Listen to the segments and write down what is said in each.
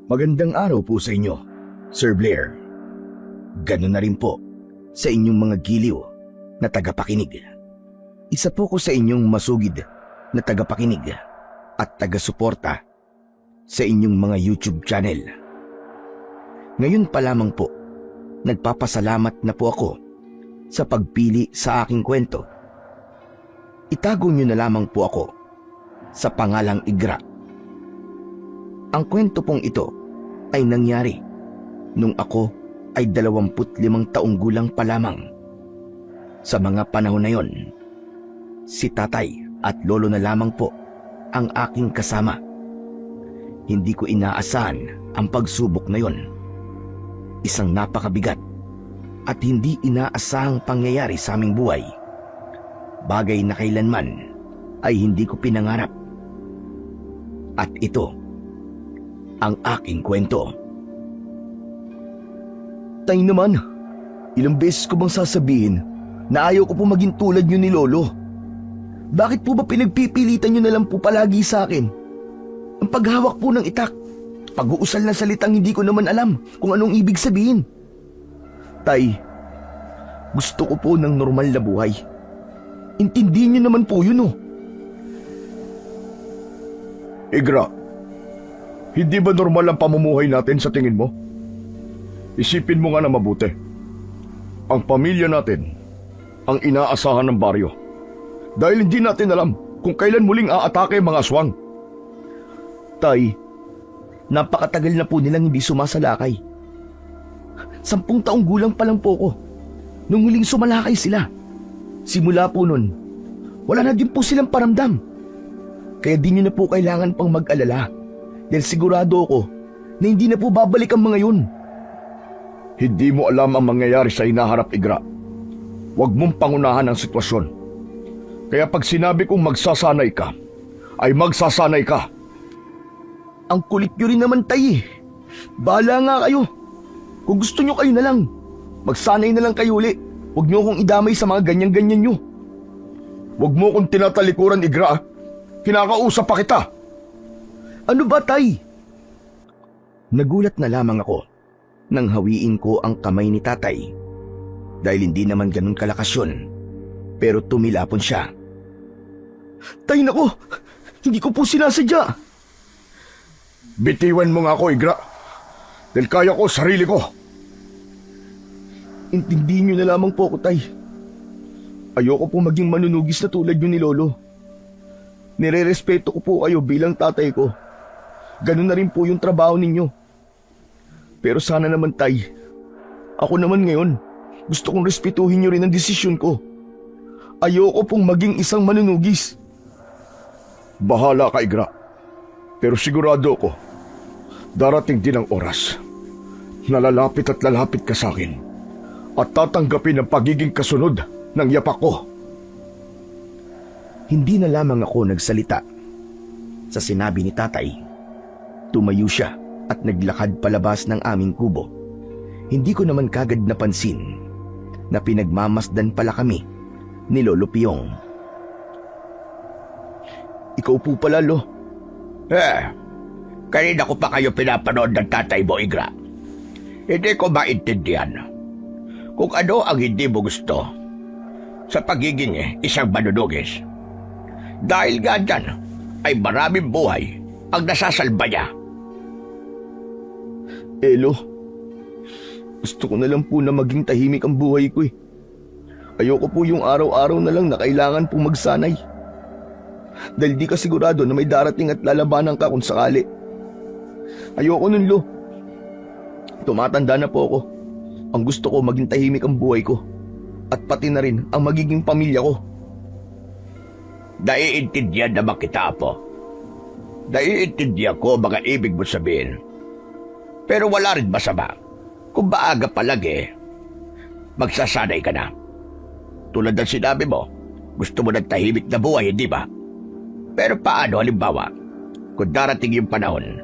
Magandang araw po sa inyo, Sir Blair. Ganun na rin po sa inyong mga giliw na tagapakinig. Isa po ko sa inyong masugid na tagapakinig at taga-suporta sa inyong mga YouTube channel. Ngayon pa lamang po, nagpapasalamat na po ako sa pagpili sa aking kwento. Itago niyo na lamang po ako sa pangalang Igra. Ang kwento pong ito ay nangyari nung ako ay 25 taong gulang pa lamang. Sa mga panahon na yon, si tatay at lolo na lamang po ang aking kasama. Hindi ko inaasahan ang pagsubok na yon. Isang napakabigat at hindi inaasahang pangyayari sa aming buhay. Bagay na kailanman ay hindi ko pinangarap. At ito ang aking kwento. Tay naman, ilang beses ko bang sasabihin na ayaw ko po maging tulad nyo ni Lolo? Bakit po ba pinagpipilitan nyo na lang po palagi sa akin? Ang paghawak po ng itak, pag-uusal na salitang hindi ko naman alam kung anong ibig sabihin. Tay, gusto ko po ng normal na buhay. Intindihin nyo naman po yun, oh. Igra, hindi ba normal ang pamumuhay natin sa tingin mo? Isipin mo nga na mabuti. Ang pamilya natin, ang inaasahan ng baryo. Dahil hindi natin alam kung kailan muling aatake mga aswang. Tay, napakatagal na po nilang hindi sumasalakay. 10 taong gulang pa lang po ko nung huling sumalakay sila. Simula po nun, wala na din po silang paramdam. Kaya di nyo na po kailangan pang mag-alala. Dahil sigurado ako na hindi na po babalik ang mga yun. Hindi mo alam ang mangyayari sa hinaharap, Igra. Huwag mong pangunahan ang sitwasyon. Kaya pag sinabi kong magsasanay ka, ay magsasanay ka. Ang kulit nyo rin naman, tay. Bahala nga kayo. Kung gusto nyo kayo na lang, magsanay na lang kayo uli. Huwag nyo akong idamay sa mga ganyan-ganyan nyo. Huwag mo akong tinatalikuran, Igra. Kinakausap pa kita. Ano ba, tay? Nagulat na lamang ako nang hawiin ko ang kamay ni tatay. Dahil hindi naman ganun kalakas yun. Pero tumilapon siya. Tay, nako! Hindi ko po sinasadya. Bitiwan mo nga ako, Igra. Dahil kaya ko sarili ko. Intindihin nyo na lamang po ako, tay. Ayoko po maging manunugis na tulad nyo ni Lolo. Nire-respeto ko po kayo bilang tatay ko. Ganun na rin po yung trabaho ninyo. Pero sana naman, tay, ako naman ngayon, gusto kong respetuhin nyo rin ang desisyon ko. Ayoko pong maging isang manunugis. Bahala ka, Igra. Pero sigurado ko, darating din ang oras na lalapit at lalapit ka sa akin at tatanggapin ang pagiging kasunod ng yapak ko. Hindi na lamang ako nagsalita. Sa sinabi ni tatay, tumayo siya at naglakad palabas ng aming kubo. Hindi ko naman kagad napansin na pinagmamasdan pala kami ni Lolo Piyong. Ikaw po pala, Lo. Kanina ko pa kayo pinapanood ng tatay mo, Igra. Hindi ko maintindihan kung ano ang hindi mo gusto sa pagiging isang manunugis. Dahil nga dyan ay maraming buhay ang nasasalba niya. Lo, gusto ko na lang po na maging tahimik ang buhay ko eh. Ayoko po yung araw-araw na lang na kailangan pong magsanay. Dahil di ka sigurado na may darating at lalabanan ka kung sakali. Ayoko nun, Lo. Tumatanda na po ako. Ang gusto ko maging tahimik ang buhay ko. At pati na rin ang magiging pamilya ko. Naiintindihan naman kita, Apo. Naiintindihan ko mga ibig mo sabihin. Pero wala rin masama kung maaga pa lang magsasanay ka na. Tulad ng sinabi mo, gusto mo ng tahimik na buhay, hindi ba? Pero paano halimbawa, kung darating yung panahon,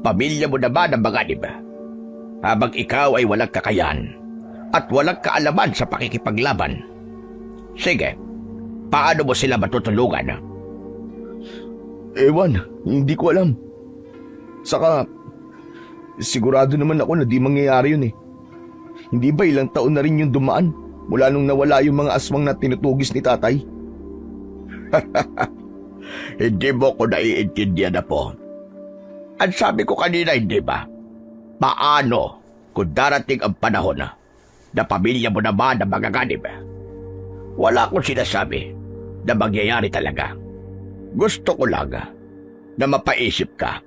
pamilya mo naman ang mga anib, habang ikaw ay walang kakayahan at walang kaalaman sa pakikipaglaban? Sige, paano mo sila matutulungan? Ewan, hindi ko alam. Saka, sigurado naman ako na di mangyayari yun eh. Hindi ba ilang taon na rin yung dumaan mula nung nawala yung mga aswang na tinutugis ni tatay? Hindi mo ko naiintindihan na po. Ang sabi ko kanina, hindi ba? Paano kung darating ang panahon na pamilya mo naman ang magaganib? Wala akong sinasabi na mangyayari talaga. Gusto ko lang na mapaisip ka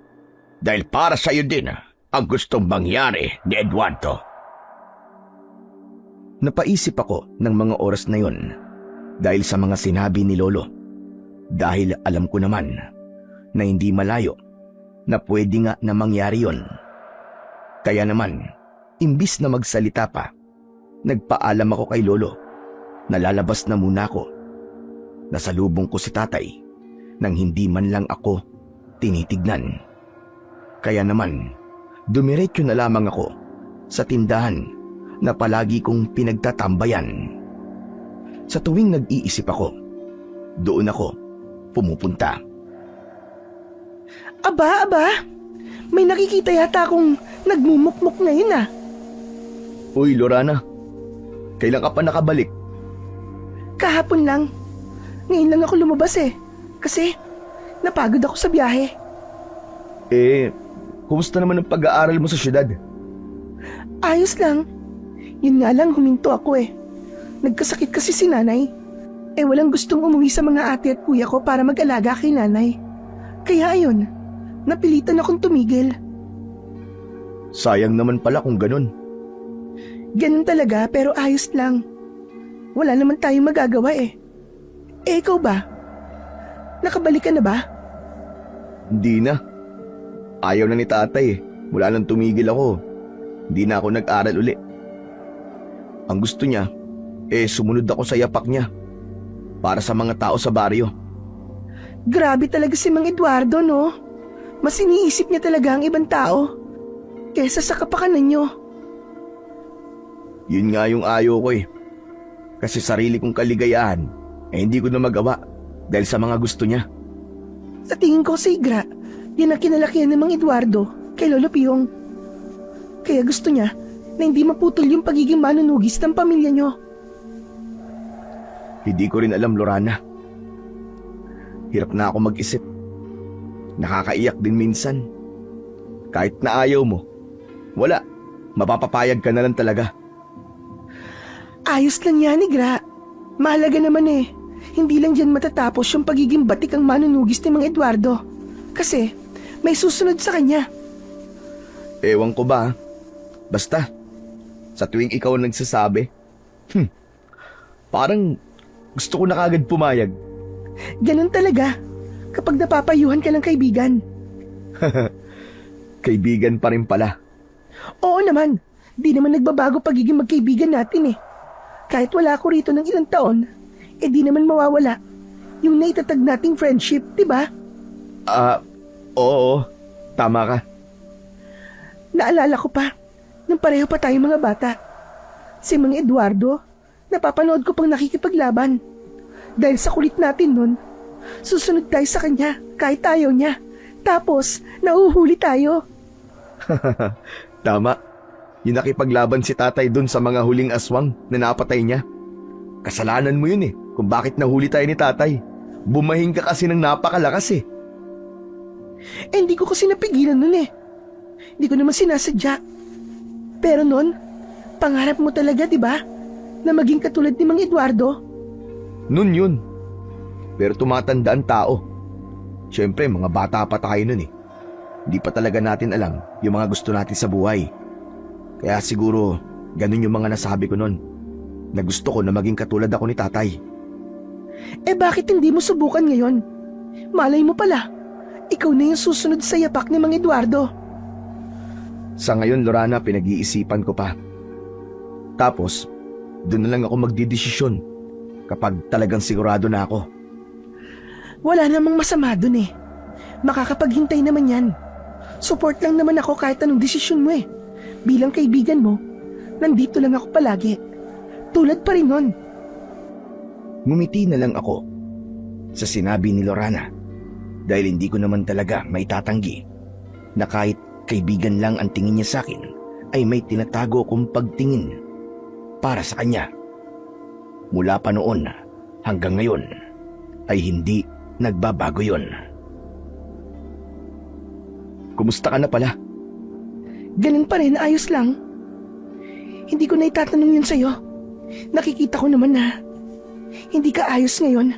dahil para sa iyo din ang gustong mangyari ni Eduardo. Napaisip ako ng mga oras na yon dahil sa mga sinabi ni Lolo. Dahil alam ko naman na hindi malayo na pwede nga na mangyari yon. Kaya naman, imbis na magsalita pa, nagpaalam ako kay Lolo na lalabas na muna ako. Nasalubong ko si tatay nang hindi man lang ako tinitignan. Kaya naman, dumiretso na lamang ako sa tindahan na palagi kong pinagtatambayan. Sa tuwing nag-iisip ako, doon ako pumupunta. Aba, may nakikita yata akong nagmumukmuk ngayon ah. Uy, Lorana, kailan ka pa nakabalik? Kahapon lang. Ngayon lang ako lumabas eh. Kasi napagod ako sa biyahe. Kumusta naman ang pag-aaral mo sa syudad? Ayos lang. Yun nga lang huminto ako eh. Nagkasakit kasi si nanay. Walang gustong umuwi sa mga ate at kuya ko para mag-alaga kay nanay. Kaya ayun, napilitan akong tumigil. Sayang naman pala kung ganun. Ganun talaga pero ayos lang. Wala naman tayong magagawa eh. Ikaw ba? Nakabalik ka na ba? Hindi na. Ayaw na ni tatay eh. Mula nang tumigil ako, hindi na ako nag-aral uli. Ang gusto niya, sumunod ako sa yapak niya para sa mga tao sa baryo. Grabe talaga si Mang Eduardo, no? Mas iniisip niya talaga ang ibang tao kesa sa kapakanan niyo. Yun nga yung ayaw ko eh. Kasi sarili kong kaligayahan hindi ko na magawa dahil sa mga gusto niya. Sa tingin ko si Igra, yan ang kinalakihan ni Mang Eduardo kay Lolo Piyong. Kaya gusto niya na hindi maputol yung pagiging manunugis ng pamilya niyo. Hindi ko rin alam, Lorana. Hirap na ako mag-isip. Nakakaiyak din minsan. Kahit na ayaw mo, wala. Mapapapayag ka na lang talaga. Ayos lang yan, Igra. Mahalaga naman eh. Hindi lang dyan matatapos yung pagiging batik ang manunugis ni Mang Eduardo. Kasi may susunod sa kanya. Ewan ko ba? Basta, sa tuwing ikaw ang nagsasabi, parang gusto ko na kagad pumayag. Ganun talaga. Kapag napapayuhan ka ng kaibigan. Kaibigan pa rin pala. Oo naman. Di naman nagbabago pagiging magkaibigan natin eh. Kahit wala ako rito ng ilang taon, di naman mawawala yung naitatag nating friendship, di ba? Oo. Tama ka. Naalala ko pa, nang pareho pa tayong mga bata. Si Mang Eduardo, napapanood ko pang nakikipaglaban. Dahil sa kulit natin nun, susunod tayo sa kanya kahit ayaw niya. Tapos, nauhuli tayo. Tama. Yung nakipaglaban si tatay dun sa mga huling aswang na napatay niya. Kasalanan mo yun eh, kung bakit nahuli tayo ni tatay. Bumahing ka kasi ng napakalakas eh. Hindi ko kasi napigilan nun eh. Hindi ko naman sinasadya. Pero nun, pangarap mo talaga, di ba? Na maging katulad ni Mang Eduardo. Nun yun. Pero tumatanda ang tao. Siyempre, mga bata pa tayo nun eh. Hindi pa talaga natin alam yung mga gusto natin sa buhay. Kaya siguro, ganun yung mga nasabi ko nun. Na gusto ko na maging katulad ako ni tatay. Bakit hindi mo subukan ngayon? Malay mo pala, ikaw na yung susunod sa yapak ni Mang Eduardo. Sa ngayon, Lorana, pinag-iisipan ko pa. Tapos, doon na lang ako magdidesisyon kapag talagang sigurado na ako. Wala namang masama dun eh. Makakapaghintay naman yan. Support lang naman ako kahit anong desisyon mo eh. Bilang kaibigan mo, nandito lang ako palagi. Tulad pa rin nun. Ngumiti na lang ako sa sinabi ni Lorana dahil hindi ko naman talaga maitatanggi na kahit kaibigan lang ang tingin niya sa akin, ay may tinatago kong pagtingin para sa kanya. Mula pa noon hanggang ngayon ay hindi nagbabago yon. Kumusta ka na pala? Ganun pa rin, ayos lang. Hindi ko na itatanong yun sa'yo. Nakikita ko naman na hindi ka ayos ngayon.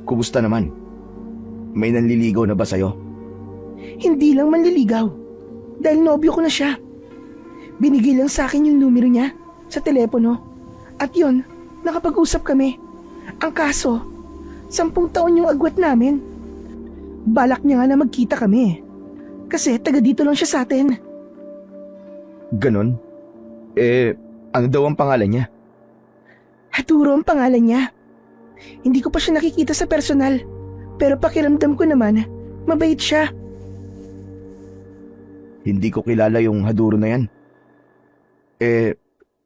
Kumusta naman? May nanliligaw na ba sa'yo? Hindi lang manliligaw. Dahil nobyo ko na siya. Binigay lang sa akin yung numero niya sa telepono. At yun, nakapag-usap kami. Ang kaso, 10 taon yung agwat namin. Balak niya nga na magkita kami. Kasi taga dito lang siya sa atin. Ganon? Ano daw ang pangalan niya? Haturo ang pangalan niya. Hindi ko pa siya nakikita sa personal. Pero pakiramdam ko naman, mabait siya. Hindi ko kilala yung Haduro na yan.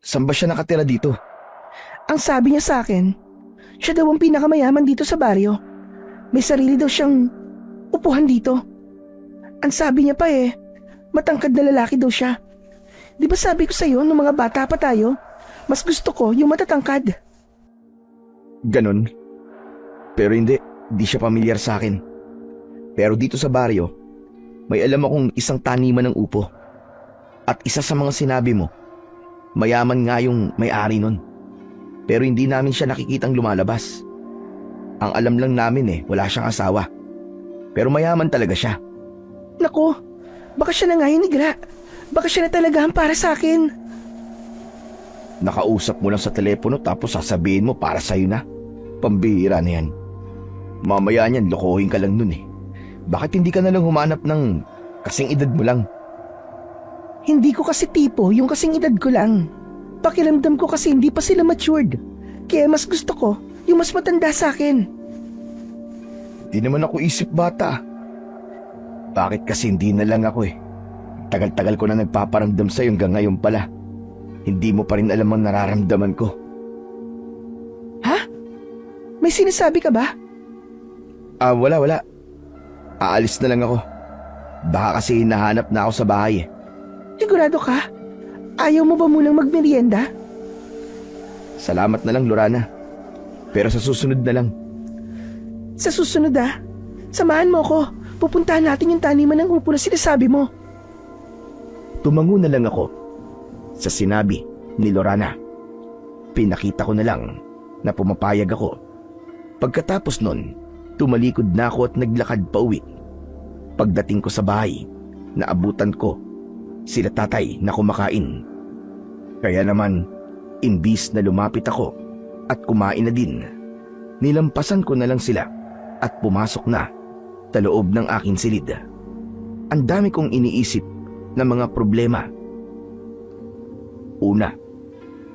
Saan ba siya nakatira dito? Ang sabi niya sa akin, siya daw ang pinakamayaman dito sa baryo. May sarili daw siyang upuhan dito. Ang sabi niya pa matangkad na lalaki daw siya. Di ba sabi ko sa'yo nung mga bata pa tayo, mas gusto ko yung matatangkad. Ganon? Pero hindi siya pamilyar sa akin. Pero dito sa baryo, may alam akong isang taniman ng upo. At isa sa mga sinabi mo, mayaman nga yung may-ari nun. Pero hindi namin siya nakikitang lumalabas. Ang alam lang namin wala siyang asawa. Pero mayaman talaga siya. Naku, baka siya na nga yung nigra. Baka siya na talaga ang para sa akin. Nakausap mo lang sa telepono tapos sasabihin mo para sa'yo na. Pambihira na yan. Mamaya niyan, lokohin ka lang nun Bakit hindi ka na lang humanap ng kasing edad mo lang? Hindi ko kasi tipo yung kasing edad ko lang. Pakiramdam ko kasi hindi pa sila matured. Kaya mas gusto ko yung mas matanda sa akin. Di naman ako isip bata. Bakit kasi hindi na lang ako Tagal-tagal ko na nagpaparamdam sa'yo hanggang ngayon pala. Hindi mo pa rin alam ang nararamdaman ko. Ha? May sinasabi ka ba? Wala. Aalis na lang ako. Baka kasi hinahanap na ako sa bahay Sigurado ka? Ayaw mo ba munang magmerienda? Salamat na lang, Lorana. Pero sa susunod na lang. Sa susunod samahan mo ko. Pupuntahan natin yung taniman ng upo na sinasabi mo. Tumango na lang ako sa sinabi ni Lorana. Pinakita ko na lang na pumapayag ako. Pagkatapos nun, tumalikod na ako at naglakad pa uwi. Pagdating ko sa bahay, naabutan ko sila tatay na kumakain. Kaya naman, imbis na lumapit ako at kumain na din, nilampasan ko na lang sila at pumasok na sa loob ng aking silid. Ang dami kong iniisip na mga problema. Una,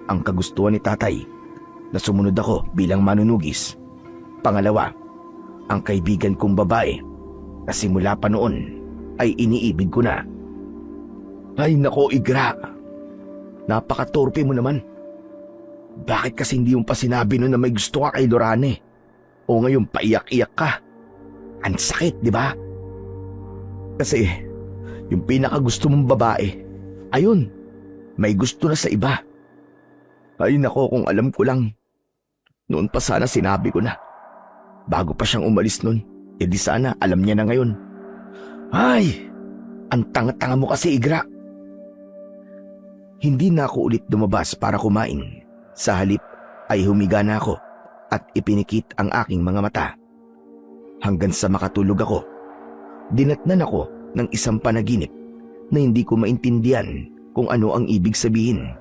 ang kagustuhan ni tatay na sumunod ako bilang manunugis. Pangalawa, ang kaibigan kong babae na simula pa noon ay iniibig ko na. Ay nako, Igra, napakatorpe mo naman. Bakit kasi hindi mo pa sinabi noon na may gusto ka kay Lorane? O ngayon paiyak-iyak ka? Ang sakit, di ba? Kasi yung pinakagusto mong babae, ayun, may gusto na sa iba. Ay nako, kung alam ko lang, noon pa sana sinabi ko na. Bago pa siyang umalis noon, edi sana alam niya na ngayon. Ay, ang tanga-tanga mo kasi, Igra. Hindi na ako ulit lumabas para kumain. Sa halip ay humiga na ako at ipinikit ang aking mga mata. Hanggang sa makatulog ako, dinatnan ako ng isang panaginip na hindi ko maintindihan kung ano ang ibig sabihin.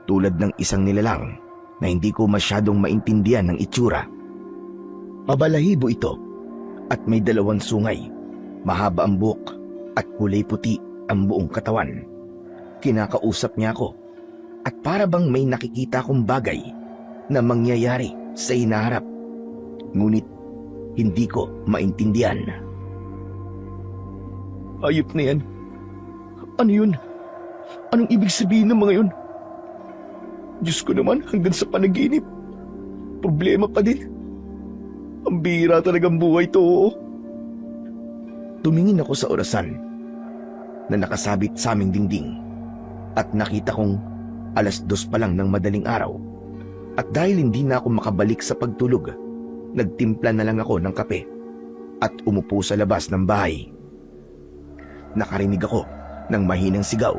Tulad ng isang nilalang na hindi ko masyadong maintindihan ng itsura. Mabalahibo ito at may 2 sungay, mahaba ang buhok at kulay puti ang buong katawan. Kinakausap niya ako at para bang may nakikita kong bagay na mangyayari sa hinaharap. Ngunit hindi ko maintindihan. Ayop na yan. Ano yun? Anong ibig sabihin ng mga yun? Diyos ko naman, hanggang sa panaginip. Problema pa din. Ang bihira talagang buhay to. Tumingin ako sa orasan na nakasabit sa aming dingding at nakita kong 2:00 pa lang ng madaling araw. At dahil hindi na ako makabalik sa pagtulog, nagtimpla na lang ako ng kape at umupo sa labas ng bahay. Nakarinig ako ng mahinang sigaw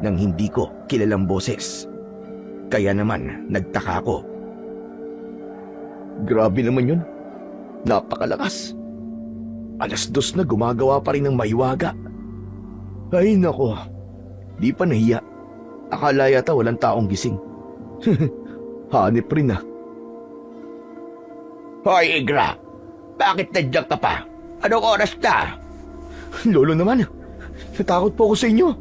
ng hindi ko kilalang boses. Kaya naman nagtaka ako. Grabe naman yun. Napakalakas. 2:00 na gumagawa pa rin ng mahiwaga. Ay nako, di pa nahiya. Akala yata walang taong gising. Hanip rin ah. Hoy, Igra! Bakit nandiyan ka pa? Anong oras na? Lolo naman, natakot po ako sa inyo.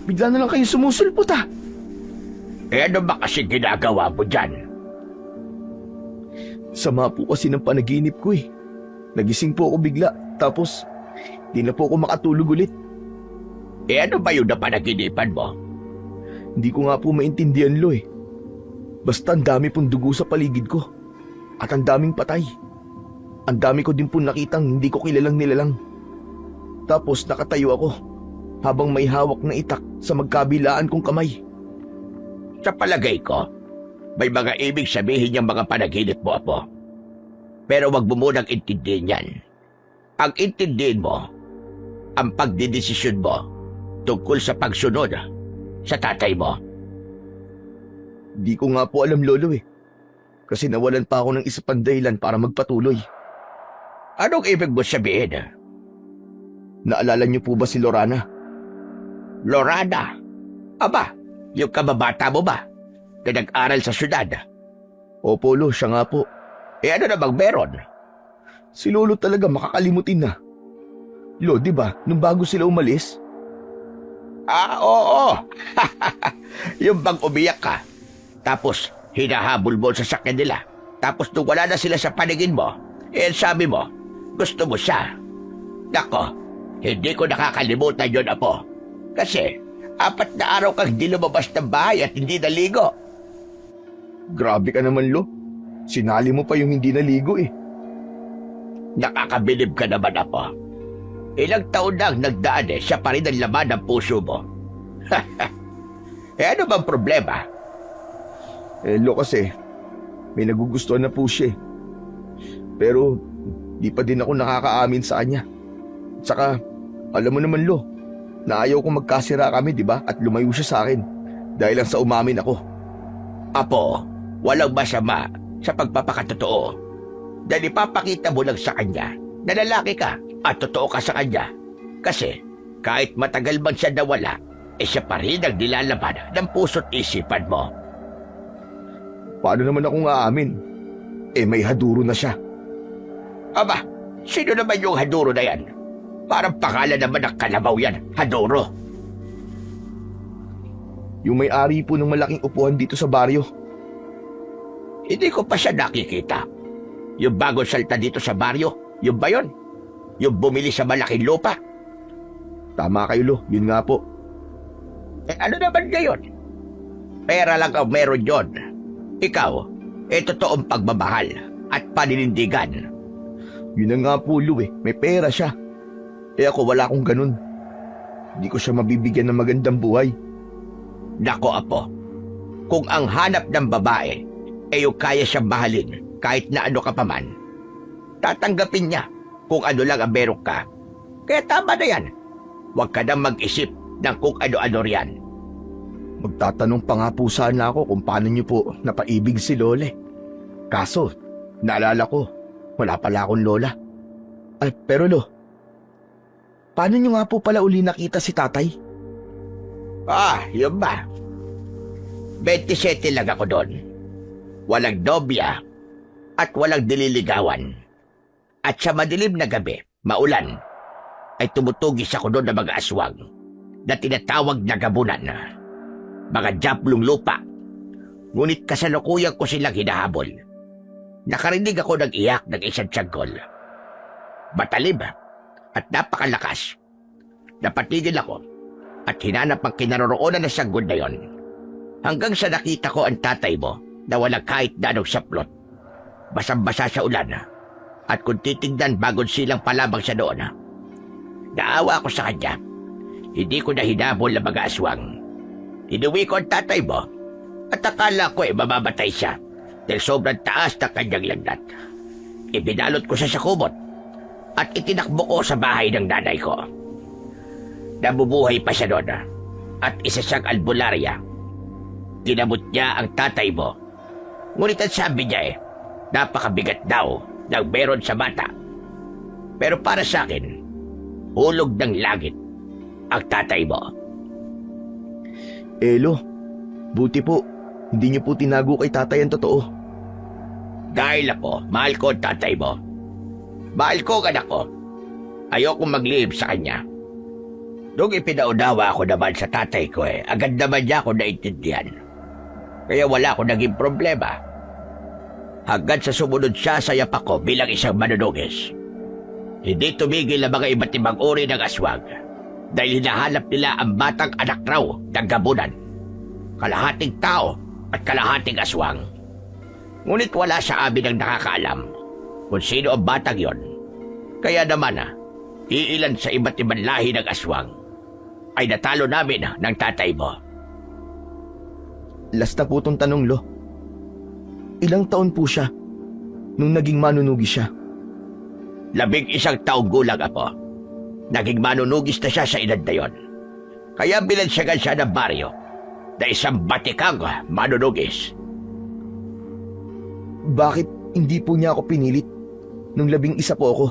Bigla na lang kayo sumusulpot ah. Eh ano ba kasi ginagawa mo dyan? Sama po kasi ng panaginip ko eh. Nagising po ako bigla, tapos di na po ako makatulog ulit. Eh ano ba yun na panaginipan mo? Hindi ko nga po maintindihan, Lo eh. Basta ang dami pong dugo sa paligid ko. At ang daming patay. Ang dami ko din po nakitang hindi ko kilalang nilalang. Tapos nakatayo ako habang may hawak na itak sa magkabilaan kong kamay. Sa palagay ko, may mga ibig sabihin yung mga panaginip mo, Apo. Pero wag mo munang intindihin yan. Ang intindihin mo, ang pagdidesisyon mo tungkol sa pagsunod sa tatay mo. Di ko nga po alam, Lolo eh. Kasi nawalan pa ako ng isa pang dahilan para magpatuloy. Anong ibig mo sabihin? Naalala niyo po ba si Lorana? Lorana? Aba, yung kababata mo ba na nag-aral sa syudad? Opo, Lo, siya nga po. Eh ano namang meron? Si Lolo talaga makakalimutin na. Lo, di ba, nung bago sila umalis? Ah, oo. Yung bang umiyak ka, tapos hinahabol mo sa sakyan nila, tapos nung wala na sila sa paningin mo, eh sabi mo, gusto mo siya. Nako, hindi ko nakakalimutan yun, Apo. Kasi 4 na araw kang hindi lumabas ng bahay at hindi naligo. Grabe ka naman, Lo. Sinali mo pa yung hindi naligo eh. Nakakabilib ka naman, Apo. Ilang taon na ang nagdaan siya pa rin ang laman ng puso mo. Eh ano bang problema? Lo kasi, may nagugustuhan na po siya eh. Pero, di pa din ako nakakaamin sa kanya. Tsaka, alam mo naman, Lo, na ayaw kong magkasira kami, di ba? At lumayo siya sa akin. Dahil lang sa umamin ako. Apo, walang masama sa pagpapakatotoo. Dahil ipapakita mo lang sa kanya na lalaki ka at totoo ka sa kanya. Kasi kahit matagal man siya nawala, eh siya pa rin ang nilalaman ng puso't isipan mo. Paano naman akong aamin? Eh may haduro na siya. Aba, sino naman yung Haduro na yan? Parang pangalan naman ng kalabaw yan, Haduro. Yung may-ari po ng malaking upuan dito sa baryo. Hindi ko pa siya nakikita. Yung bagong salta dito sa baryo, yung ba yun? Yung bumili sa malaking lupa? Tama kayo, Lo. Yun nga po. Eh ano naman ngayon? Pera lang ang meron yun. Ikaw, totoong pagmamahal at paninindigan. Yun na nga po, Lo eh. May pera siya. Eh ako wala akong ganun. Hindi ko siya mabibigyan ng magandang buhay. Nako, Apo. Kung ang hanap ng babae yung kaya siyang mahalin kahit na ano ka pa man, tatanggapin niya kung ano lang ang meron ka. Kaya tama na yan. Huwag ka nang mag-isip ng kung ano-ano riyan. Magtatanong pa nga po sana ako kung paano niyo po napaibig si Lole. Kaso, naalala ko, wala pala akong lola. Ay, pero Lo, paano niyo nga po pala uli nakita si tatay? Ah, yun ba? 27 lang ako doon. Walang nobya at walang dililigawan. At sa madilim na gabi, maulan, ay tumutugis ako doon ng mga aswang na tinatawag na gabunan. Mga japlong lupa. Ngunit kasalukuyan ko silang hinahabol. Nakarinig ako ng iyak ng isang tiyagol. Matalib at napakalakas. Napatigil ako at hinanap ang kinaroroonan ng sanggol na yon. Hanggang sa nakita ko ang tatay mo na walang kahit na anong saplot. Basang-basa sa ulan. At kung titignan bagong silang palabang siya doon, Naawa ko sa kanya. Hindi ko na hinabol ang mga aswang. Inuwi ko ang tatay mo at akala ko mamamatay siya dahil sobrang taas na kanyang lagnat. Ibinalot ko siya sa kumot at itinakbo ko sa bahay ng nanay ko. Nabubuhay pa siya doon at isa siyang albularya. Ginamot niya ang tatay mo. Ngunit ang sabi niya napakabigat daw ng meron sa bata. Pero para sa akin, hulog ng langit ang tatay mo. Elo, buti po, hindi niyo po tinago kay tatay ang totoo. Dahil ako, mahal ko ang tatay mo. Mahal ko ang anak ko. Ayokong maglihim sa kanya. Nung ipinaunawa ako naman sa tatay ko agad naman niya ako naintindihan. Kaya wala akong naging problema. Hanggang sa sumunod siya sa yapak ko bilang isang manunugis. Hindi tumigil ang mga iba't ibang uri ng aswang dahil hinahanap nila ang batang anak raw ng gabunan. Kalahating tao at kalahating aswang. Ngunit wala sa amin ang nakakaalam kung sino ang batang yon. Kaya naman iilan sa iba't ibang lahi ng aswang ay natalo namin ng tatay mo. Last na po tong tanong, Lo. Ilang taon po siya nung naging manunugi siya? 11 taong gulang ako. Naging manunugis na siya sa edad na yon. Kaya bilansyagan siya ng baryo na isang batikang manunugis. Bakit hindi po niya ako pinilit nung 11 po ako?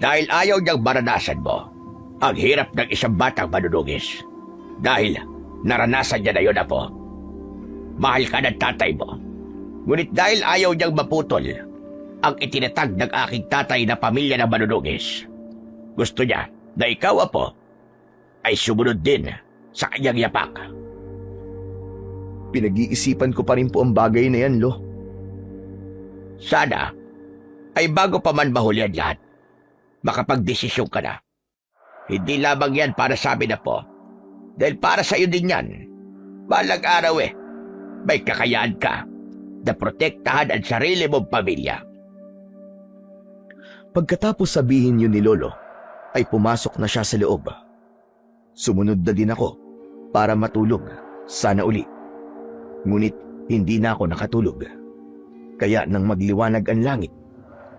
Dahil ayaw niyang maranasan mo ang hirap ng isang batang manunugis. Dahil naranasan niya na yun, Apo. Mahal ka ng tatay mo. Ngunit dahil ayaw niyang maputol ang itinatag ng aking tatay na pamilya na manunugis, gusto niya na ikaw, Apo, ay sumunod din sa kanyang yapak. Pinag-iisipan ko pa rin po ang bagay na yan, Lo. Sana ay bago pa man mahuli ang lahat, makapagdesisyon ka na. Hindi lamang yan para sa amin, Apo. Dahil para sa iyo din yan. Balang araw may kakayahan ka na protektahan ang sarili mong pamilya. Pagkatapos sabihin yun ni Lolo, ay pumasok na siya sa loob. Sumunod na din ako para matulog, sana uli. Ngunit hindi na ako nakatulog. Kaya nang magliwanag ang langit,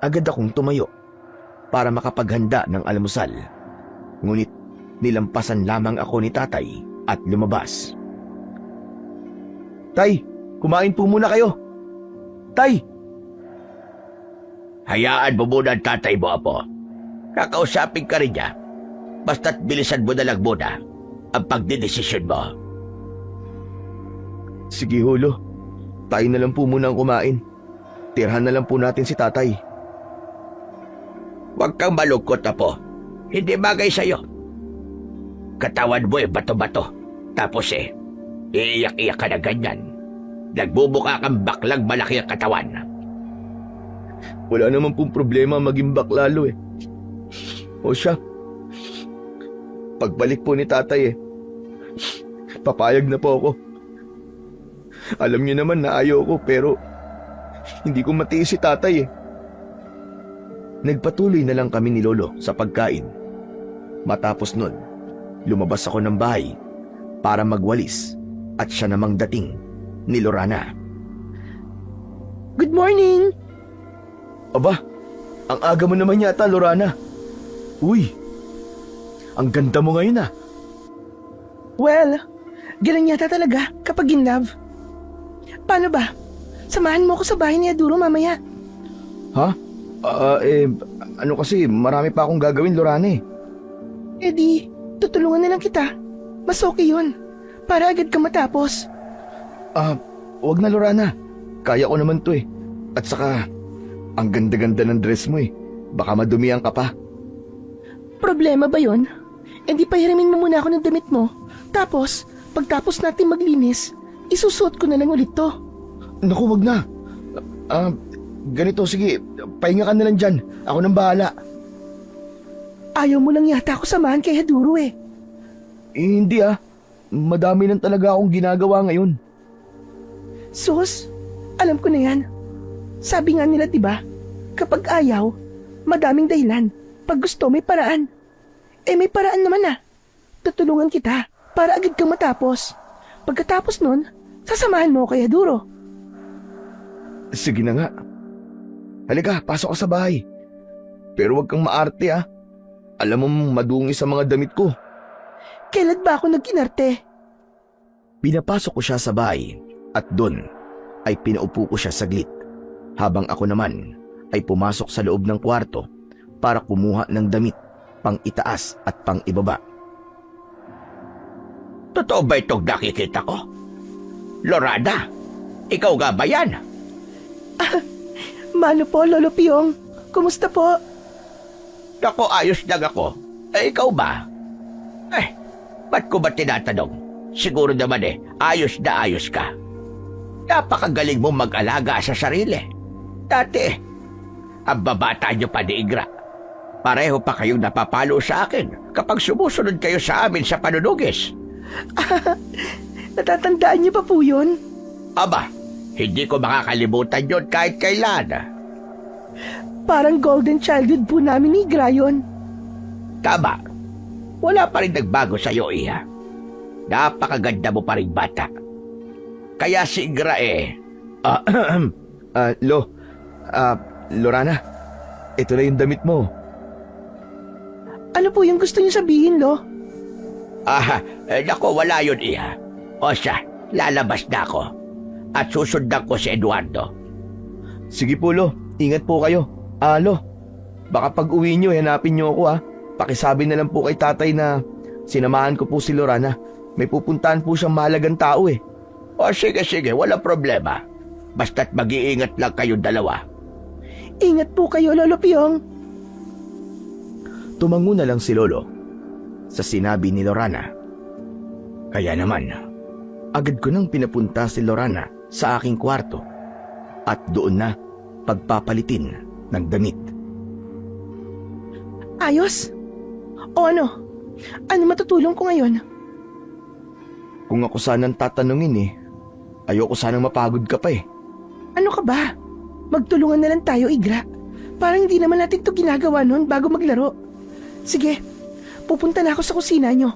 agad akong tumayo para makapaghanda ng almusal. Ngunit nilampasan lamang ako ni tatay at lumabas. Tay, kumain po muna kayo. Tay! Hayaan mo muna ang tatay mo, Apo. Kakausapin ka rin niya. Basta't bilisan mo na lang muna ang pagdidesisyon mo. Sige, Holo. Tayo na lang po muna ang kumain. Tirhan na lang po natin si tatay. Huwag kang malungkot, Apo. Hindi bagay sa'yo. Katawan mo bato-bato. Tapos iiyak-iyak ka na ganyan. Nagbubuka kang baklang malaki ang katawan. Wala naman pong problema maging baklalo O siya, pagbalik po ni tatay papayag na po ako. Alam niyo naman na ayaw ko pero hindi ko matiis si tatay Nagpatuloy na lang kami ni Lolo sa pagkain. Matapos nun, lumabas ako ng bahay para magwalis at siya namang dating ni Lorana. Good morning! Aba, ang aga mo naman yata, Lorana. Uy, ang ganda mo ngayon Well, galing yata talaga kapag in love. Paano ba? Samahan mo ako sa bahay ni Aduro mamaya. Ha? Ano kasi, marami pa akong gagawin, Lorana Eh di, tutulungan na lang kita. Mas okay yun. Para agad ka matapos. Wag na, Lorana. Kaya ko naman to At saka, ang ganda-ganda ng dress mo Baka madumihan ka pa. Problema ba yun? Eh di pahiramin mo muna ako ng damit mo. Tapos, pagtapos natin maglinis, isusuot ko na lang ulit to. Naku, wag na. Ganito, sige. Pahinga ka na lang dyan. Ako nang bahala. Ayaw mo lang yata ako samahan kay Haduro Hindi Madami lang talaga akong ginagawa ngayon. Sus, alam ko na yan. Sabi nga nila diba, kapag ayaw, madaming dahilan. Pag gusto, may paraan. May paraan naman ah. Tutulungan kita para agad kang matapos. Pagkatapos nun, sasamahan mo kay Haduro. Sige na nga. Halika, pasok ka sa bahay. Pero huwag kang maarte ah. Alam mo madungi sa mga damit ko. Kailan ba ako nag-inarte? Pinapasok ko siya sa bahay at doon ay pinaupo ko siya saglit habang ako naman ay pumasok sa loob ng kwarto para kumuha ng damit pang itaas at pang ibaba. Totoo ba itong nakikita ko? Lorana, ikaw nga ba yan? Mano po, Lolo Piong. Kumusta po? Naku, ayos lang ako. Ikaw ba? Ba't ko ba tinatanong? Siguro naman ayos na ayos ka. Napakagaling mo mag-alaga sa sarili. Dati, ang babata niyo pa ni Igra. Pareho pa kayong napapalo sa akin kapag sumusunod kayo sa amin sa panunugis. Natatandaan niyo pa po yun? Aba, hindi ko makakalimutan yon kahit kailan. Parang golden childhood po namin ni Igra yun. Tama. Wala pa rin nagbago sa'yo, Iha. Napakaganda mo pa rin bata. Kaya si Igra Lorana, ito na yung damit mo. Ano po yung gusto niyo sabihin, Lo? Naku, wala yun, Iha. O siya, lalabas na ako. At susundan ko si Eduardo. Sige po, Lo. Ingat po kayo. Lo, baka pag uwi nyo, hanapin nyo ako ha. Pakisabi na lang po kay tatay na sinamahan ko po si Lorana. May pupuntahan po siyang mahalagang tao eh. O sige, wala problema. Basta't mag-iingat lang kayong dalawa. Ingat po kayo, Lolo Piong. Tumango na lang si Lolo sa sinabi ni Lorana. Kaya naman, agad ko nang pinapunta si Lorana sa aking kwarto at doon na pagpapalitin ng damit. Ayos? O ano? Ano matutulong ko ngayon? Kung ako sanang tatanungin ayoko sanang mapagod ka pa eh. Ano ka ba? Magtulungan na lang tayo, Igra. Parang hindi naman natin to ginagawa noon bago maglaro. Sige, pupunta na ako sa kusina nyo.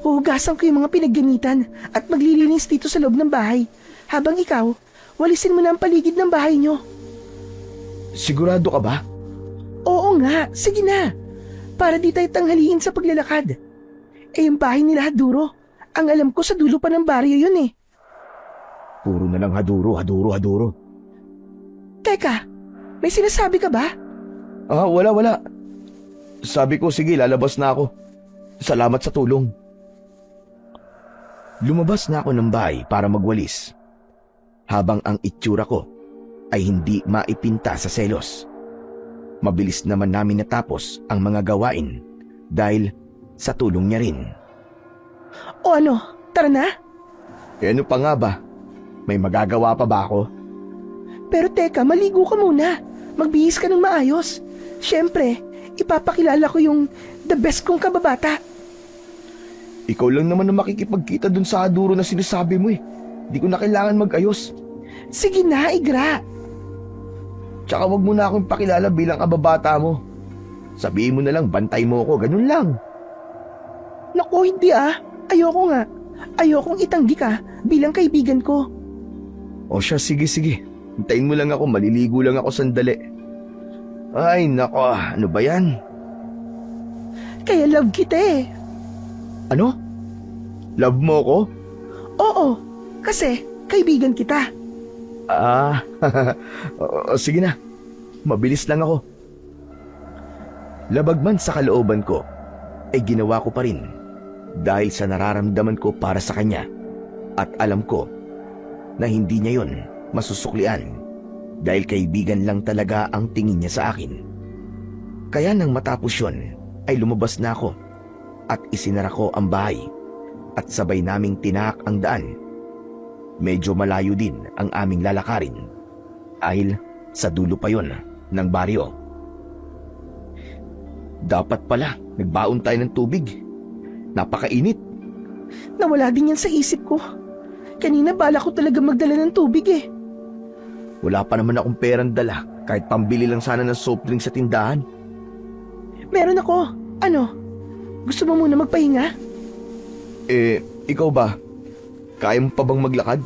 Huhugasan ko yung mga pinaggamitan at maglilinis dito sa loob ng bahay. Habang ikaw, walisin mo na ang paligid ng bahay nyo. Sigurado ka ba? Oo nga, sige na. Para di tayo tanghaliin sa paglalakad. Yung bahay nila Haduro. Ang alam ko sa dulo pa ng baryo yun eh. Puro na lang Haduro. Teka, may sinasabi ka ba? Wala. Sabi ko, sige, lalabas na ako. Salamat sa tulong. Lumabas na ako ng bahay para magwalis. Habang ang itsura ko ay hindi maipinta sa selos. Mabilis naman namin natapos ang mga gawain dahil sa tulong niya rin. O ano, tara na? Ano pa nga ba? May magagawa pa ba ako? Pero teka, maligo ka muna. Magbihis ka ng maayos. Siyempre, ipapakilala ko yung the best kong kababata. Ikaw lang naman na makikipagkita dun sa Haduro na sinasabi mo eh. Di ko na kailangan mag-ayos. Sige na, Igra. Tsaka wag mo na akong pakilala bilang kababata mo. Sabihin mo na lang, bantay mo ako, ganun lang. Naku, hindi ah. Ayoko nga. Ayokong itanggi ka bilang kaibigan ko. O siya, sige. Hintayin mo lang ako, maliligo lang ako sandali. Ay, nako, ano ba yan? Kaya love kita eh. Ano? Love mo ko? Oo, kasi kaibigan kita. Sige na. Mabilis lang ako. Labag man sa kalooban ko, ay ginawa ko pa rin dahil sa nararamdaman ko para sa kanya at alam ko na hindi niya yon masusuklian dahil kaibigan lang talaga ang tingin niya sa akin. Kaya nang matapos yon ay lumabas na ako at isinara ko ang bahay at sabay naming tinahak ang daan. Medyo malayo din ang aming lalakarin dahil sa dulo pa yon ng baryo. Dapat pala nagbaon tayo ng tubig. Napakainit. Nawala din yan sa isip ko. Kanina bala ko talaga magdala ng tubig eh. Wala pa naman akong perang dala kahit pambili lang sana ng soft drink sa tindahan. Meron ako. Ano? Gusto mo muna magpahinga? Ikaw ba? Kaya mo pa bang maglakad?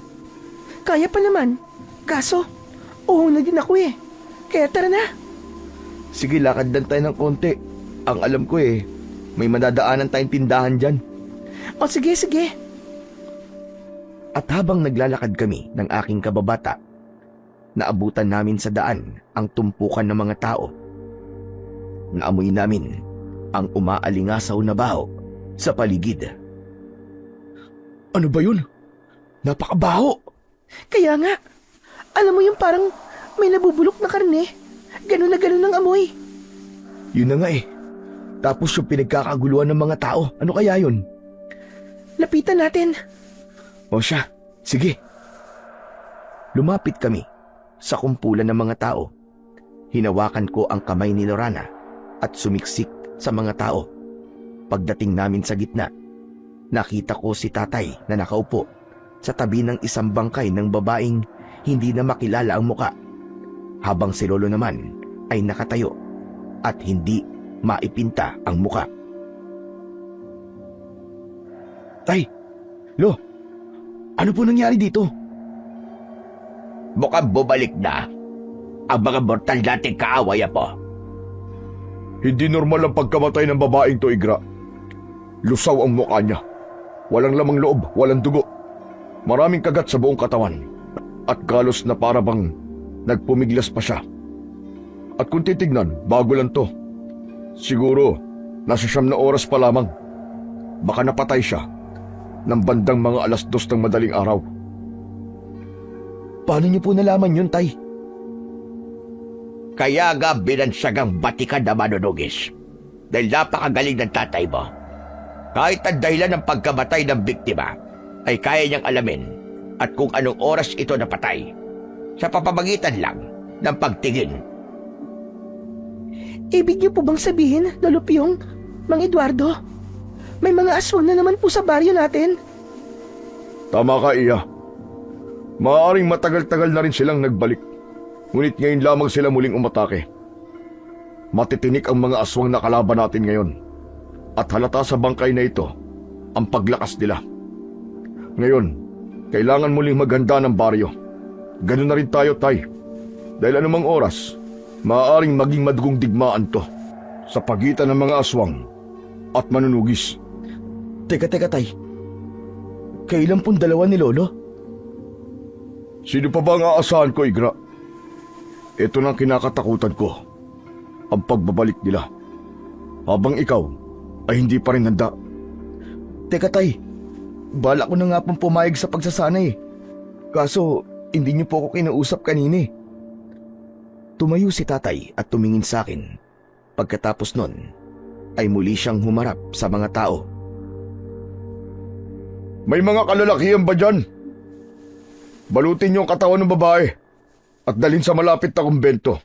Kaya pa naman. Kaso, uho na din ako eh. Kaya tara na. Sige, lakad lang tayo ng konti. Ang alam ko may madadaanan tayong tindahan dyan. O sige, sige. At habang naglalakad kami ng aking kababata, naabutan namin sa daan ang tumpukan ng mga tao. Naamoy namin ang umaalingasaw na baho sa paligid. Ano ba yun? Napakabaho! Kaya nga, alam mo yung parang may nabubulok na karne. Ganun na ganun ang amoy. Yun na nga Tapos yung pinagkakaguluhan ng mga tao, ano kaya yun? Lapitan natin. O siya, sige. Lumapit kami sa kumpulan ng mga tao. Hinawakan ko ang kamay ni Lorana at sumiksik sa mga tao. Pagdating namin sa gitna, nakita ko si tatay na nakaupo sa tabi ng isang bangkay ng babaeng hindi na makilala ang muka, habang si lolo naman ay nakatayo at hindi maipinta ang muka. Tay! Lo! Ano po nangyari dito? Mukhang bumalik na ang mga mortal nating kaaway po. Hindi normal ang pagkamatay ng babaeng to, Igra. Lusaw ang mukha niya. Walang lamang loob, walang dugo. Maraming kagat sa buong katawan. At galos na para bang nagpumiglas pa siya. At kung titignan, bago lang to. Siguro, nasa 9 na oras pa lamang. Baka napatay siya ng bandang mga 2:00 ng madaling araw. Paano niyo po nalaman yun, tay? Kaya nga binansagang batikan na manunugis. Dahil napakagaling ng tatay mo. Kahit ang dahilan ng pagkamatay ng biktima ay kaya niyang alamin at kung anong oras ito napatay sa papamagitan lang ng pagtingin. Ibig niyo po bang sabihin, Lolo Pyong, Mang Eduardo, may mga aswang na naman po sa baryo natin? Tama ka, Iya. Maaaring matagal-tagal na rin silang nagbalik. Ngunit ngayon lamang sila muling umatake. Matitinik ang mga aswang na kalaban natin ngayon. At halata sa bangkay na ito ang paglakas nila. Ngayon, kailangan muling maghanda ng baryo. Ganun na rin tayo, tay. Dahil anumang oras, maaaring maging madugong digmaan to sa pagitan ng mga aswang at manunugis. Teka, tay. Kailan pong dalawa ni Lolo? Sino pa ba ang aasahan ko, Igra? Ito na ang kinakatakutan ko. Ang pagbabalik nila. Habang ikaw ay hindi pa rin handa. Teka, tay. Bala ko na nga pong pumayag sa pagsasanay. Kaso, hindi niyo po ako kinausap kanina. Tumayo si tatay at tumingin sa akin. Pagkatapos nun, ay muli siyang humarap sa mga tao. May mga kalalakihan ba dyan? Balutin niyo ang katawan ng babae at dalhin sa malapit na kumbento.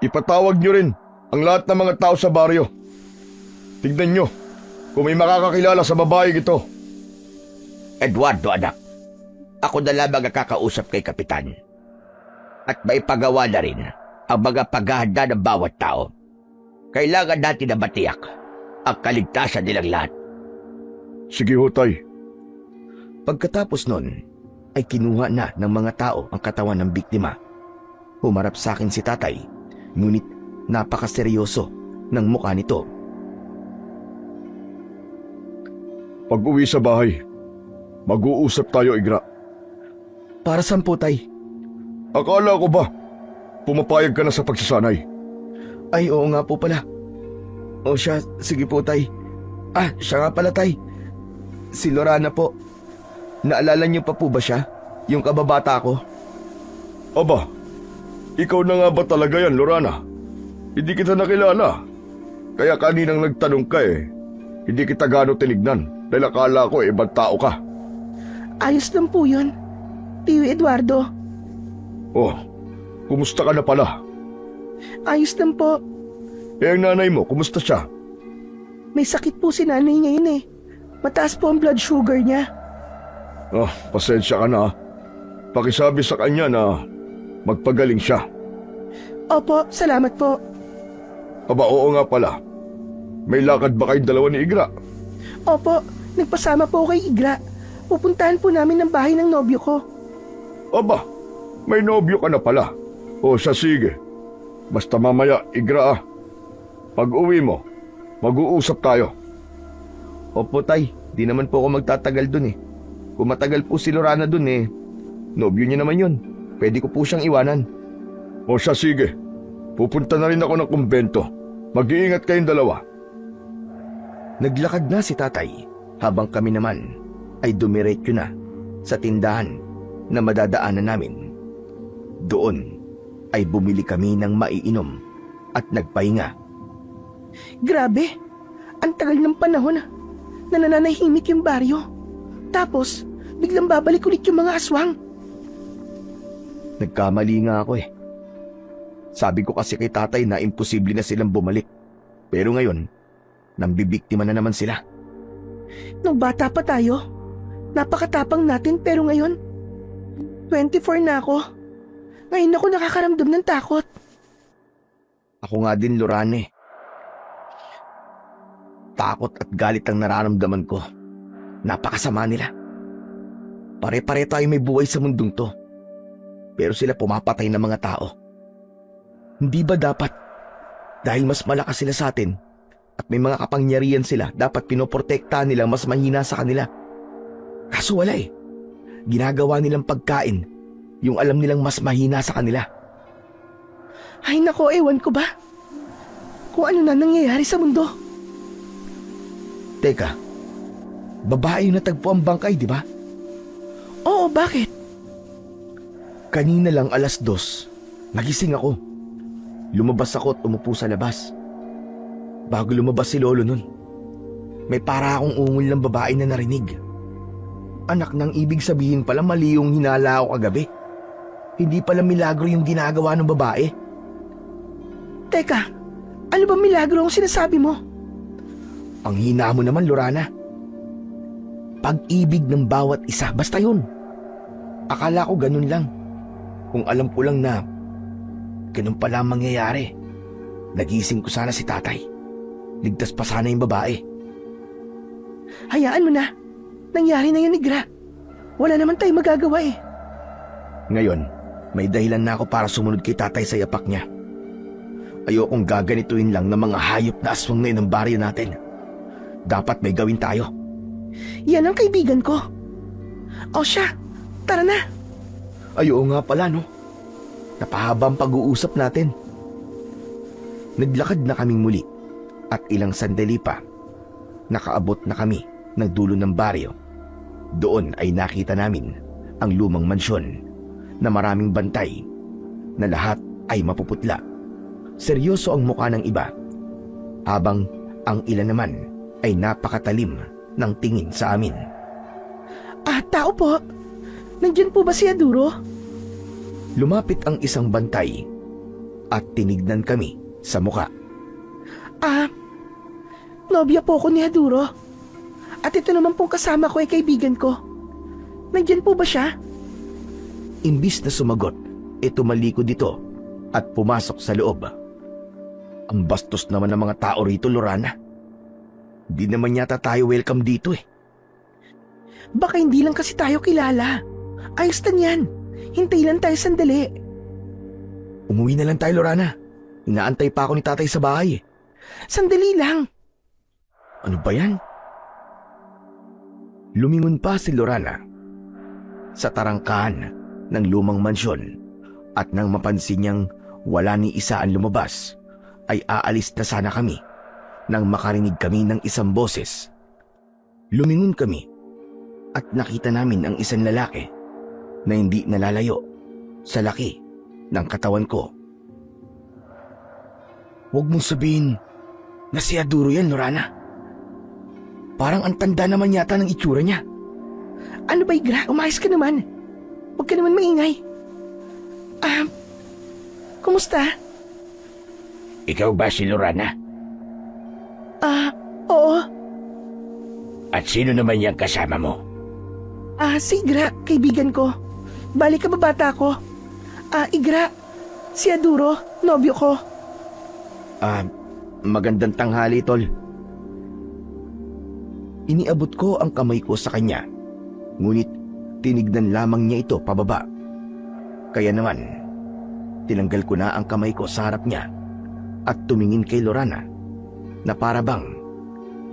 Ipatawag niyo rin ang lahat ng mga tao sa baryo. Tignan niyo kung may makakakilala sa babaeng ito. Eduardo, anak, ako na lamang ang kakausap kay Kapitan. At maipagawa na rin ang mga paghahanda ng bawat tao. Kailangan natin na matiyak ang kaligtasan nilang lahat. Sige ho, tay. Pagkatapos nun, ay kinuha na ng mga tao ang katawan ng biktima. Humarap sa akin si tatay, ngunit napakaseryoso ng mukha nito. Pag-uwi sa bahay, mag-uusap tayo, Igra. Para saan po, tay? Akala ko ba, pumapayag ka na sa pagsasanay? Ay, oo nga po pala. O siya, sige po, tay. Siya nga pala, tay. Si Lorana po. Naalala niyo pa po ba siya? Yung kababata ko? Aba, ikaw na nga ba talaga yan, Lorana? Hindi kita nakilala. Kaya kaninang nagtanong ka hindi kita gano'ng tinignan dahil akala ko ibang tao ka. Ayos lang po yun, Tio Eduardo. Oh, kumusta ka na pala? Ayos lang po. Ang nanay mo, kumusta siya? May sakit po si nanay ngayon Mataas po ang blood sugar niya. Pasensya ka na. Pakisabi sa kanya na magpagaling siya. Opo, salamat po. Aba, oo nga pala. May lakad ba kayong dalawa ni Igra? Opo, nagpasama po kay Igra. Pupuntahan po namin ang bahay ng nobyo ko. Aba, may nobyo ka na pala. O siya sige. Basta mamaya, Igra ah. Pag uwi mo, mag-uusap tayo. Opo tay, di naman po ako magtatagal dun eh. Kung matagal po si Lorana dun eh, nobyo niya naman yun. Pwede ko po siyang iwanan. O siya sige. Pupunta na rin ako ng kumbento. Mag-iingat kayong dalawa. Naglakad na si tatay habang kami naman ay dumiretso na sa tindahan na madadaanan namin. Doon ay bumili kami ng maiinom at nagpahinga. Grabe, ang tagal ng panahon na nananahimik yung baryo. Tapos, biglang babalik ulit yung mga aswang. Nagkamali nga ako eh. Sabi ko kasi kay tatay na imposible na silang bumalik. Pero ngayon, nambibiktima na naman sila. Nung bata pa tayo, napakatapang natin pero ngayon, 24 na ako. Ngayon ako nakakaramdam ng takot. Ako nga din, Lorane. Takot at galit ang nararamdaman ko. Napakasama nila. Pare-pare tayo may buhay sa mundong to. Pero sila pumapatay ng mga tao. Hindi ba dapat, dahil mas malakas sila sa atin, at may mga kapangyarihan sila, dapat pinoprotektahan nilang mas mahina sa kanila? Kaso wala eh. Ginagawa nilang pagkain yung alam nilang mas mahina sa kanila. Ay nako, ewan ko ba? Kung ano na nangyayari sa mundo. Teka, babae yung natagpo ang bangkay, di ba? Oo, bakit? Kanina lang 2:00, nagising ako. Lumabas ako at umupo sa labas. Bago lumabas si Lolo nun, may para akong ungol ng babae na narinig. Anak ng ibig sabihin pala mali yung hinala ako kagabi. Hindi pala milagro yung ginagawa ng babae. Teka, ano ba milagro ang sinasabi mo? Ang hina mo naman, Lorana. Pag-ibig ng bawat isa, basta yun. Akala ko ganun lang. Kung alam ko lang na ganun pala ang mangyayari, nagising ko sana si tatay. Ligtas pa sana yung babae. Hayaan mo na. Nangyari na yun, Igra. Wala naman tayong magagawa eh. Ngayon, may dahilan na ako para sumunod kay tatay sa yapak niya. Ayokong gaganituin lang ng mga hayop na aswang na yun ng baryo natin. Dapat may gawin tayo. Yan ang kaibigan ko. O siya, tara na. Ay, oo nga pala, no? Napahaba ang pag-uusap natin. Naglakad na kaming muli at ilang sandali pa, nakaabot na kami ng dulo ng baryo. Doon ay nakita namin ang lumang mansyon na maraming bantay na lahat ay mapuputla. Seryoso ang mukha ng iba, habang ang ilan naman ay napakatalim ng tingin sa amin. Tao po. Nandyan po ba si Aduro? Lumapit ang isang bantay at tinignan kami sa muka. Nobya po ko ni Aduro. At ito naman pong kasama ko ay kaibigan ko. Nandyan po ba siya? Imbis na sumagot, tumalikod dito at pumasok sa loob. Ang bastos naman ng mga tao rito, Lorana. Di naman yata tayo welcome dito eh. Baka hindi lang kasi tayo kilala. Ayos lang yan. Hintay lang tayo sandali. Umuwi na lang tayo, Lorana. Inaantay pa ako ni tatay sa bahay eh. Sandali lang. Ano ba yan? Lumingon pa si Lorana sa tarangkahan ng lumang mansyon at nang mapansin niyang wala ni isa ang lumabas, ay aalis na sana kami nang makarinig kami ng isang boses. Lumingon kami at nakita namin ang isang lalaki na hindi nalalayo sa laki ng katawan ko. Huwag mong sabihin na si Aduro yan, Lorana. Parang ang tanda naman yata ng itsura niya. Ano ba, Igra? Umayos ka naman. Huwag ka naman maingay. Kumusta? Ikaw ba si Lorana? Oo. At sino naman yung kasama mo? Si Igra, kaibigan ko. Balik ka ba bata ko? Igra, si Aduro, nobyo ko. Magandang tanghali, tol. Iniabot ko ang kamay ko sa kanya. Ngunit tinignan lamang niya ito pababa. Kaya naman, tinanggal ko na ang kamay ko sa harap niya at tumingin kay Lorana na para bang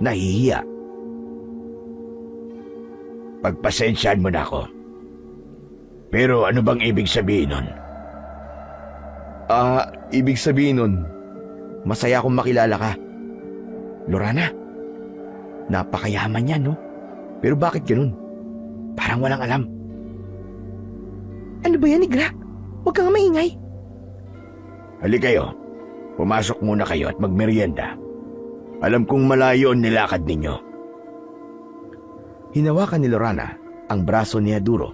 nahihiya. Pagpasensyaan mo na ako. Pero ano bang ibig sabihin nun? Ibig sabihin nun, masaya akong makilala ka. Lorana, napakayaman niya, no? Pero bakit ganun? Parang walang alam. Ano ba yan, Igra? Huwag kang maingay. Halika kayo. Pumasok muna kayo at magmerienda. Alam kong malayo ang nilakad ninyo. Hinawakan ni Lorana ang braso ni Haduro.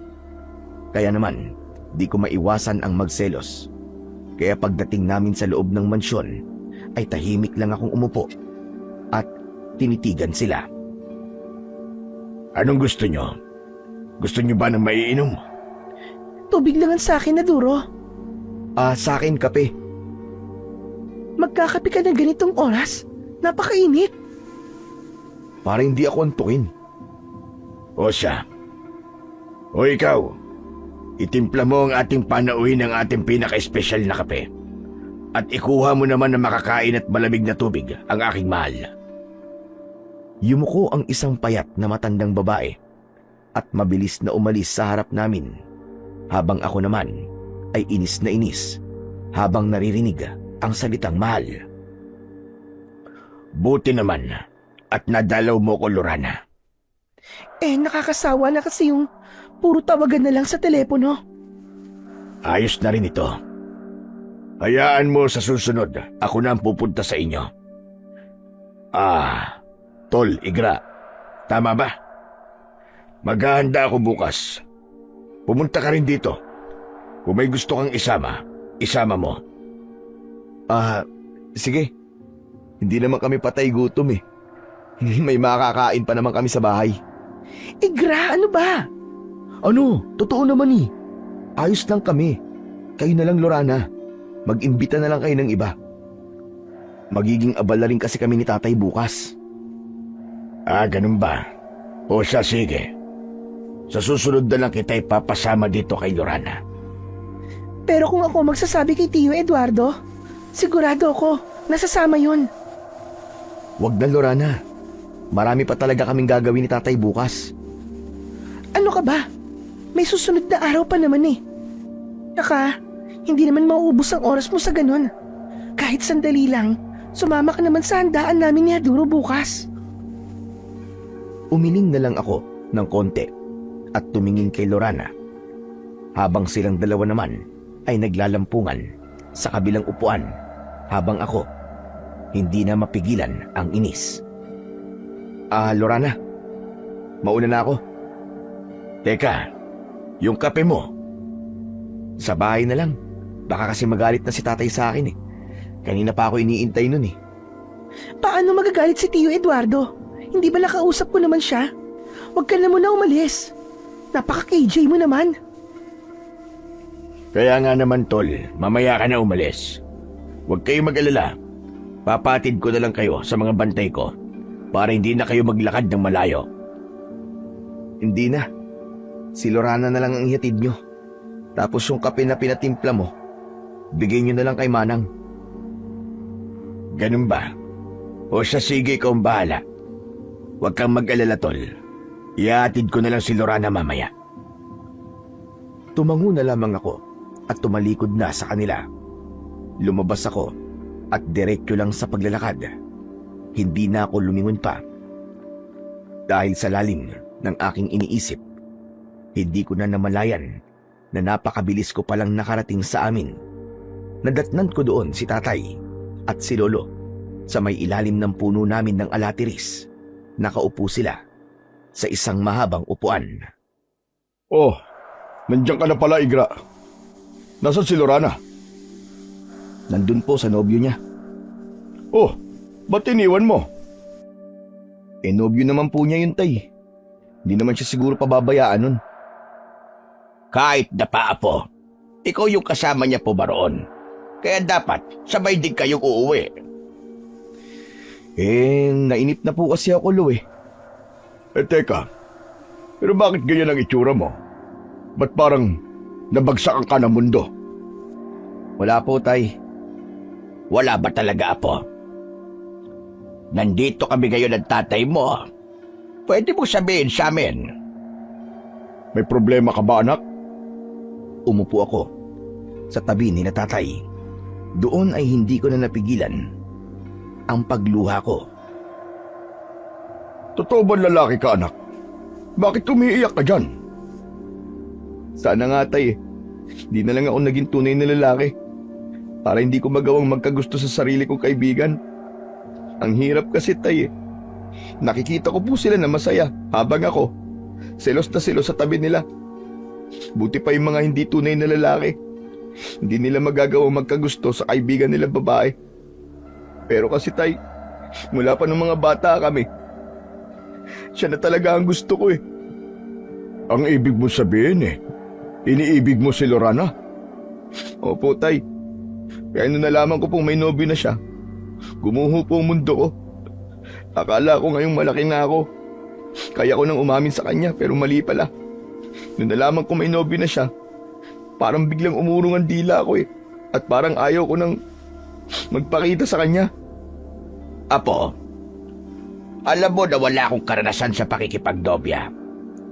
Kaya naman, di ko maiwasan ang magselos. Kaya pagdating namin sa loob ng mansyon, ay tahimik lang akong umupo at tinitigan sila. Anong gusto nyo? Gusto nyo ba ng maiinom? Tubig lang ang sa akin, Haduro. Sa akin kape. Magkakape ka ng ganitong oras? Napakainit. Para hindi ako antukin. O siya. O ikaw, itimpla mo ang ating panauhin ng ating pinaka-espesyal na kape. At ikuha mo naman ng makakain at malamig na tubig, ang aking mahal. Yumuko ang isang payat na matandang babae at mabilis na umalis sa harap namin, habang ako naman ay inis na inis habang naririnig ang salitang mahal. Buti naman at nadalaw mo ko, Lorana. Nakakasawa na kasi yung puro tawagan na lang sa telepono. Ayos na rin ito. Hayaan mo sa susunod, ako na ang pupunta sa inyo. Tol, Igra, tama ba? Maghahanda ako bukas. Pumunta ka rin dito. Kung may gusto kang isama mo. Sige. Hindi naman kami patay gutom eh. May makakain pa naman kami sa bahay. Igra, ano ba? Ano? Totoo naman eh. Ayos lang kami. Kayo na lang, Lorana. Mag-imbita na lang kayo ng iba. Magiging abala rin kasi kami ni tatay bukas. Ganun ba? O siya, sige. Sa susunod na lang kita ipapasama dito kay Lorana. Pero kung ako magsasabi kay Tio Eduardo, sigurado ako, nasasama yun. Wag na, Lorana. Marami pa talaga kaming gagawin ni tatay bukas. Ano ka ba? May susunod na araw pa naman eh. Saka, hindi naman mauubos ang oras mo sa ganun. Kahit sandali lang, sumama ka naman sa handaan namin ni Haduro bukas. Umiling na lang ako ng konti at tumingin kay Lorana habang silang dalawa naman ay naglalampungan sa kabilang upuan habang ako hindi na mapigilan ang inis. Lorana, mauna na ako. Teka, yung kape mo. Sa bahay na lang. Baka kasi magalit na si tatay sa akin eh. Kanina pa ako iniintay nun eh. Paano magagalit si Tio Eduardo? Hindi ba nakausap ko naman siya? Huwag ka na muna umalis. Napaka-KJ mo naman. Kaya nga naman, Tol, mamaya ka na umalis. Huwag kayong mag-alala. Papatid ko na lang kayo sa mga bantay ko para hindi na kayo maglakad ng malayo. Hindi na. Si Lorana na lang ang ihatid nyo. Tapos yung kape na pinatimpla mo, bigay nyo na lang kay Manang. Ganun ba? O siya, sige, ikaw ang bahala. Huwag kang mag-alala, Tol. Ihatid ko na lang si Lorana mamaya. Tumango na lamang ako at tumalikod na sa kanila. Lumabas ako at diretso lang sa paglalakad. Hindi na ako lumingon pa. Dahil sa lalim ng aking iniisip, hindi ko na namalayan na napakabilis ko palang nakarating sa amin. Nadatnan ko doon si tatay at si lolo sa may ilalim ng puno namin ng alatiris. Nakaupo sila sa isang mahabang upuan. Oh, nandiyan ka na pala, Igra. Nasaan si Lorana? Nandun po sa nobyo niya. Oh, ba't iniwan mo? Nobyo naman po niya yun, tay. Hindi naman siya siguro pababayaan nun. Kahit na pa, Apo, ikaw yung kasama niya po ba roon? Kaya dapat sabay din kayong uuwi. Nainip na po kasi ako, Lo eh. Teka, pero bakit ganyan ang itsura mo? Ba't parang nabagsakan ka ng mundo? Wala po, Tay. Wala ba talaga, Apo? Nandito kami ngayon ng tatay mo. Pwede mo sabihin sa amin. May problema ka ba, anak? Umupo ako sa tabi ni na tatay. Doon ay hindi ko na napigilan ang pagluha ko. Totoo ba lalaki ka, anak? Bakit umiiyak ka dyan? Sana nga, Tay. Di na lang ako naging tunay na lalaki. Para hindi ko magawang magkagusto sa sarili kong kaibigan. Ang hirap kasi, Tay. Nakikita ko po sila na masaya habang ako selos na selos sa tabi nila. Buti pa yung mga hindi tunay na lalaki. Hindi nila magagawang magkagusto sa kaibigan nila babae. Pero kasi, Tay, mula pa ng mga bata kami, siya na talaga ang gusto ko eh. Ang ibig mo sabihin iniibig mo si Lorana? Opo, Tay. Kaya nung nalaman ko pong may nobyo na siya, gumuho po ang mundo ko. Akala ko ngayong malaki na ako. Kaya ko nang umamin sa kanya pero mali pala. Nung nalaman ko may nobyo na siya, parang biglang umurong ang dila ko eh. At parang ayaw ko nang magpakita sa kanya. Apo, alam mo na wala akong karanasan sa pakikipagdobya.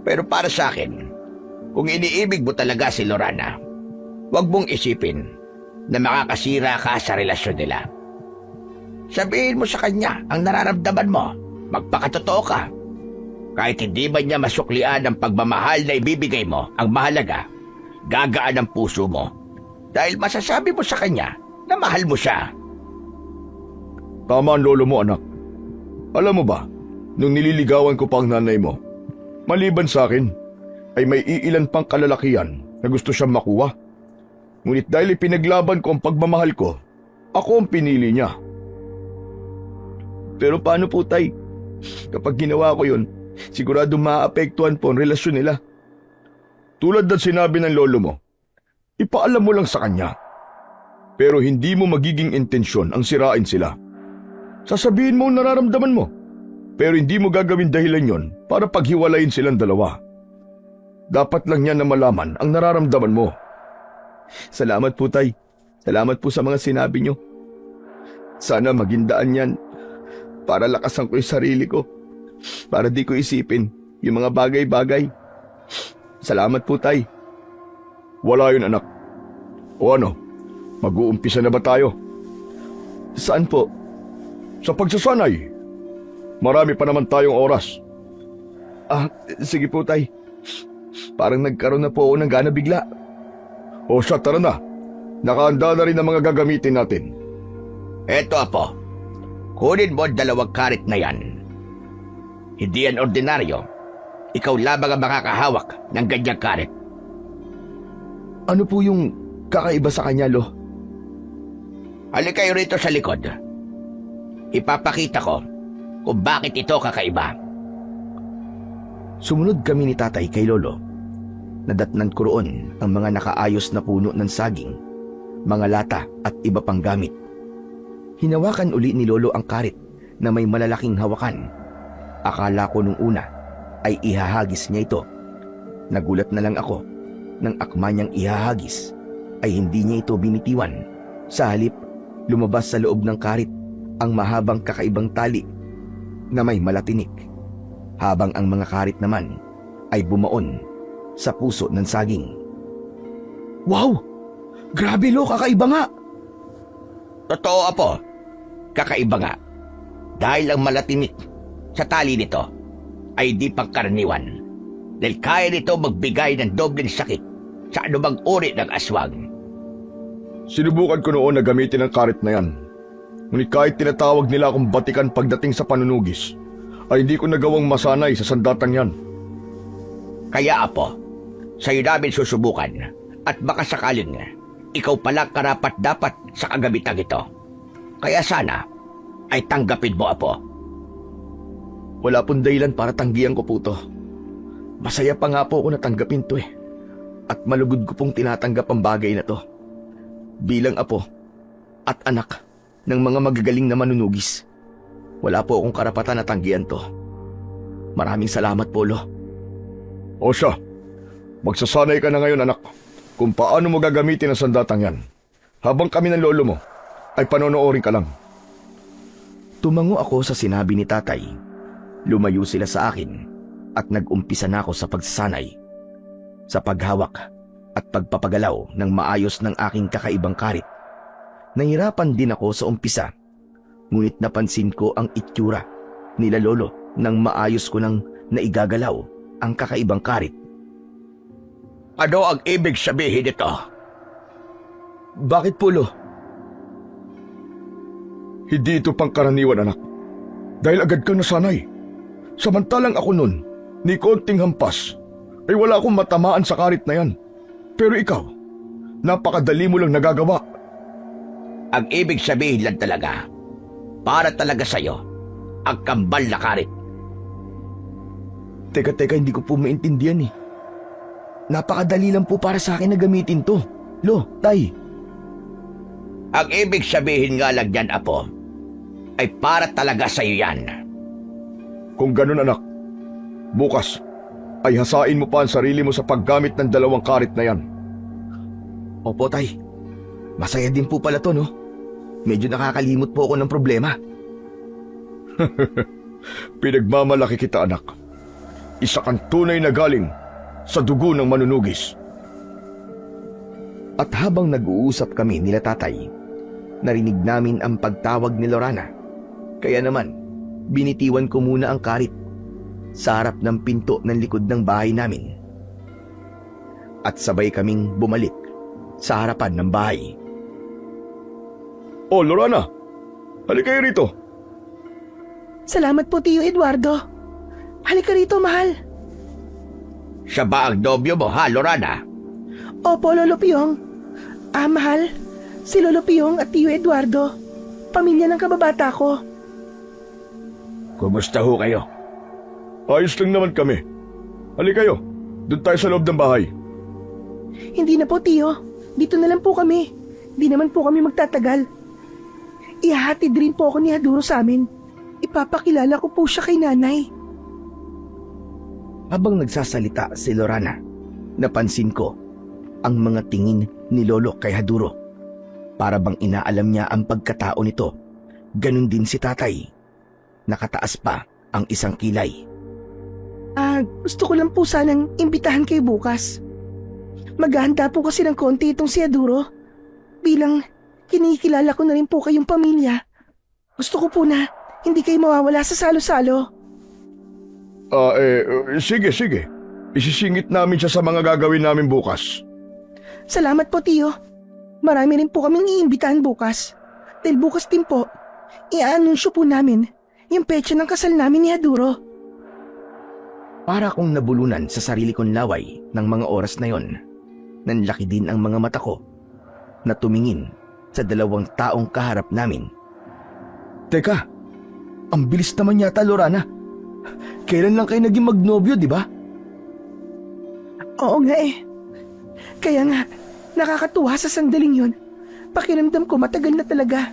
Pero para sa akin, kung iniibig mo talaga si Lorana, huwag mong isipin na makakasira ka sa relasyon nila. Sabihin mo sa kanya ang nararamdaman mo. Magpakatotoo ka. Kahit hindi man niya masuklian ang pagmamahal na ibibigay mo, ang mahalaga, gagaan ang puso mo. Dahil masasabi mo sa kanya na mahal mo siya. Tama ang lolo mo, anak. Alam mo ba, nung nililigawan ko pa ang nanay mo, maliban sa akin, ay may iilan pang kalalakihan na gusto siyang makuha. Ngunit dahil ipinaglaban ko ang pagmamahal ko, ako ang pinili niya. Pero paano po, Tay? Kapag ginawa ko yun, sigurado maaapektuhan po ang relasyon nila. Tulad ng sinabi ng lolo mo, ipaalam mo lang sa kanya. Pero hindi mo magiging intensyon ang sirain sila. Sasabihin mo ang nararamdaman mo, pero hindi mo gagawin dahilan yon para paghiwalayin silang dalawa. Dapat lang niya na malaman ang nararamdaman mo. Salamat po, Tay. Salamat po sa mga sinabi niyo. Sana maging daan yan para lakasan ko yung sarili ko. Para di ko isipin yung mga bagay-bagay. Salamat po, Tay. Wala yun, anak. O ano, mag-uumpisa na ba tayo? Saan po? Sa pagsasanay. Marami pa naman tayong oras. Sige po, Tay. Parang nagkaroon na po ako ng gana bigla. O siya, tara na. Nakahanda na rin ang mga gagamitin natin. Eto, Apo. Kunin mo ang 2 karit na yan. Hindi yan ordinaryo. Ikaw lamang ang makakahawak ng ganyang karit. Ano po yung kakaiba sa kanya, Lo? Halika kayo rito sa likod. Ipapakita ko kung bakit ito kakaiba. Sumunod kami ni tatay kay lolo. Nadatnan ko roon ang mga nakaayos na puno ng saging, mga lata at iba pang gamit. Hinawakan uli ni lolo ang karit na may malalaking hawakan. Akala ko nung una ay ihahagis niya ito. Nagulat na lang ako nang akma niyang ihahagis ay hindi niya ito binitiwan. Sa halip, lumabas sa loob ng karit ang mahabang kakaibang tali na may malatinik, habang ang mga karit naman ay bumaon sa puso ng saging. Wow! Grabe, Lo, kakaiba nga! Totoo, Apo. Kakaiba nga. Dahil ang malatinik sa tali nito ay di pangkaraniwan. Dahil kaya nito magbigay ng dobleng sakit sa anumang uri ng aswang. Sinubukan ko noon na gamitin ang karit na yan. Ngunit kahit tinatawag nila akong batikan pagdating sa panunugis, ay hindi ko nagawang masanay sa sandatang yan. Kaya, Apo, sa'yo namin susubukan at baka sakaling ikaw pala karapat-dapat sa kagamitang ito. Kaya sana ay tanggapin mo, Apo. Wala pong dahilan para tanggihan ko po to. Masaya pa nga po ako natanggapin to eh. At malugod ko pong tinatanggap ang bagay na to. Bilang apo at anak ng mga magagaling na manunugis, wala po akong karapatan na tanggihan to. Maraming salamat po, Lo. O siya, magsasanay ka na ngayon anak kung paano mo gagamitin ang sandatang yan. Habang kami ng lolo mo ay panonoorin ka lang. Tumango ako sa sinabi ni tatay. Lumayo sila sa akin at nag-umpisa na ako sa pagsasanay. Sa paghawak at pagpapagalaw ng maayos ng aking kakaibang karit. Nahirapan din ako sa umpisa. Ngunit napansin ko ang itsura nila lolo nang maayos ko nang naigagalaw ang kakaibang karit. Ano ang ibig sabihin nito? Bakit po, Lo? Hindi ito pangkaraniwan anak. Dahil agad kang nasanay. Samantalang ako nun, ni konting hampas, ay wala akong matamaan sa karit na yan. Pero ikaw, napakadali mo lang nagagawa. Ang ibig sabihin lang talaga, para talaga sa'yo, ang kambal na karit. Teka, hindi ko po maintindihan eh. Napakadali lang po para sa akin na gamitin to. Lo, tay. Ang ibig sabihin nga lang yan, Apo, ay para talaga sa'yo yan. Kung ganun anak, bukas ay hasain mo pa ang sarili mo sa paggamit ng 2 karit na yan. Opo, tay. Masaya din po pala to, no? Medyo nakakalimot po ako ng problema. Pinagmamalaki kita anak. Isa kang tunay na galing sa dugo ng manunugis. At habang nag-uusap kami nila tatay, narinig namin ang pagtawag ni Lorana. Kaya naman, binitiwan ko muna ang karit sa harap ng pinto ng likod ng bahay namin. At sabay kaming bumalik sa harapan ng bahay. Oh, Lorana! Halika kayo rito. Salamat po, Tio Eduardo. Halika rito, mahal. Siya ba ang nobyo mo, ha, Lorana? Opo, Lolo Piong. Mahal, si Lolo Piong at Tio Eduardo. Pamilya ng kababata ko. Kumusta ho kayo? Ayos lang naman kami. Halika kayo. Doon tayo sa loob ng bahay. Hindi na po, Tio. Dito na lang po kami. Di naman po kami magtatagal. Ihahatid rin po ako ni Haduro sa amin. Ipapakilala ko po siya kay nanay. Habang nagsasalita si Lorana, napansin ko ang mga tingin ni Lolo kay Haduro. Para bang inaalam niya ang pagkatao nito. Ganon din si tatay. Nakataas pa ang isang kilay. Gusto ko lang po sanang imbitahan kayo bukas. Maghahanda po kasi ng konti itong si Haduro. Bilang kinikilala ko na rin po kayong pamilya. Gusto ko po na hindi kayo mawawala sa salo-salo. Sige. Isisingit namin siya sa mga gagawin namin bukas. Salamat po, Tio. Marami rin po kaming iimbitahan bukas. Dahil bukas din po, i-anunsyo po namin yung petsa ng kasal namin ni Haduro. Para akong nabulunan sa sarili kong laway ng mga oras na yon. Nanlaki din ang mga mata ko na tumingin sa 2 taong kaharap namin. Teka, ang bilis naman yata, Lorana. Kailan lang kayo naging magnobyo, di ba? Oo nga eh. Kaya nga, nakakatuwa sa sandaling yon. Pakiramdam ko matagal na talaga.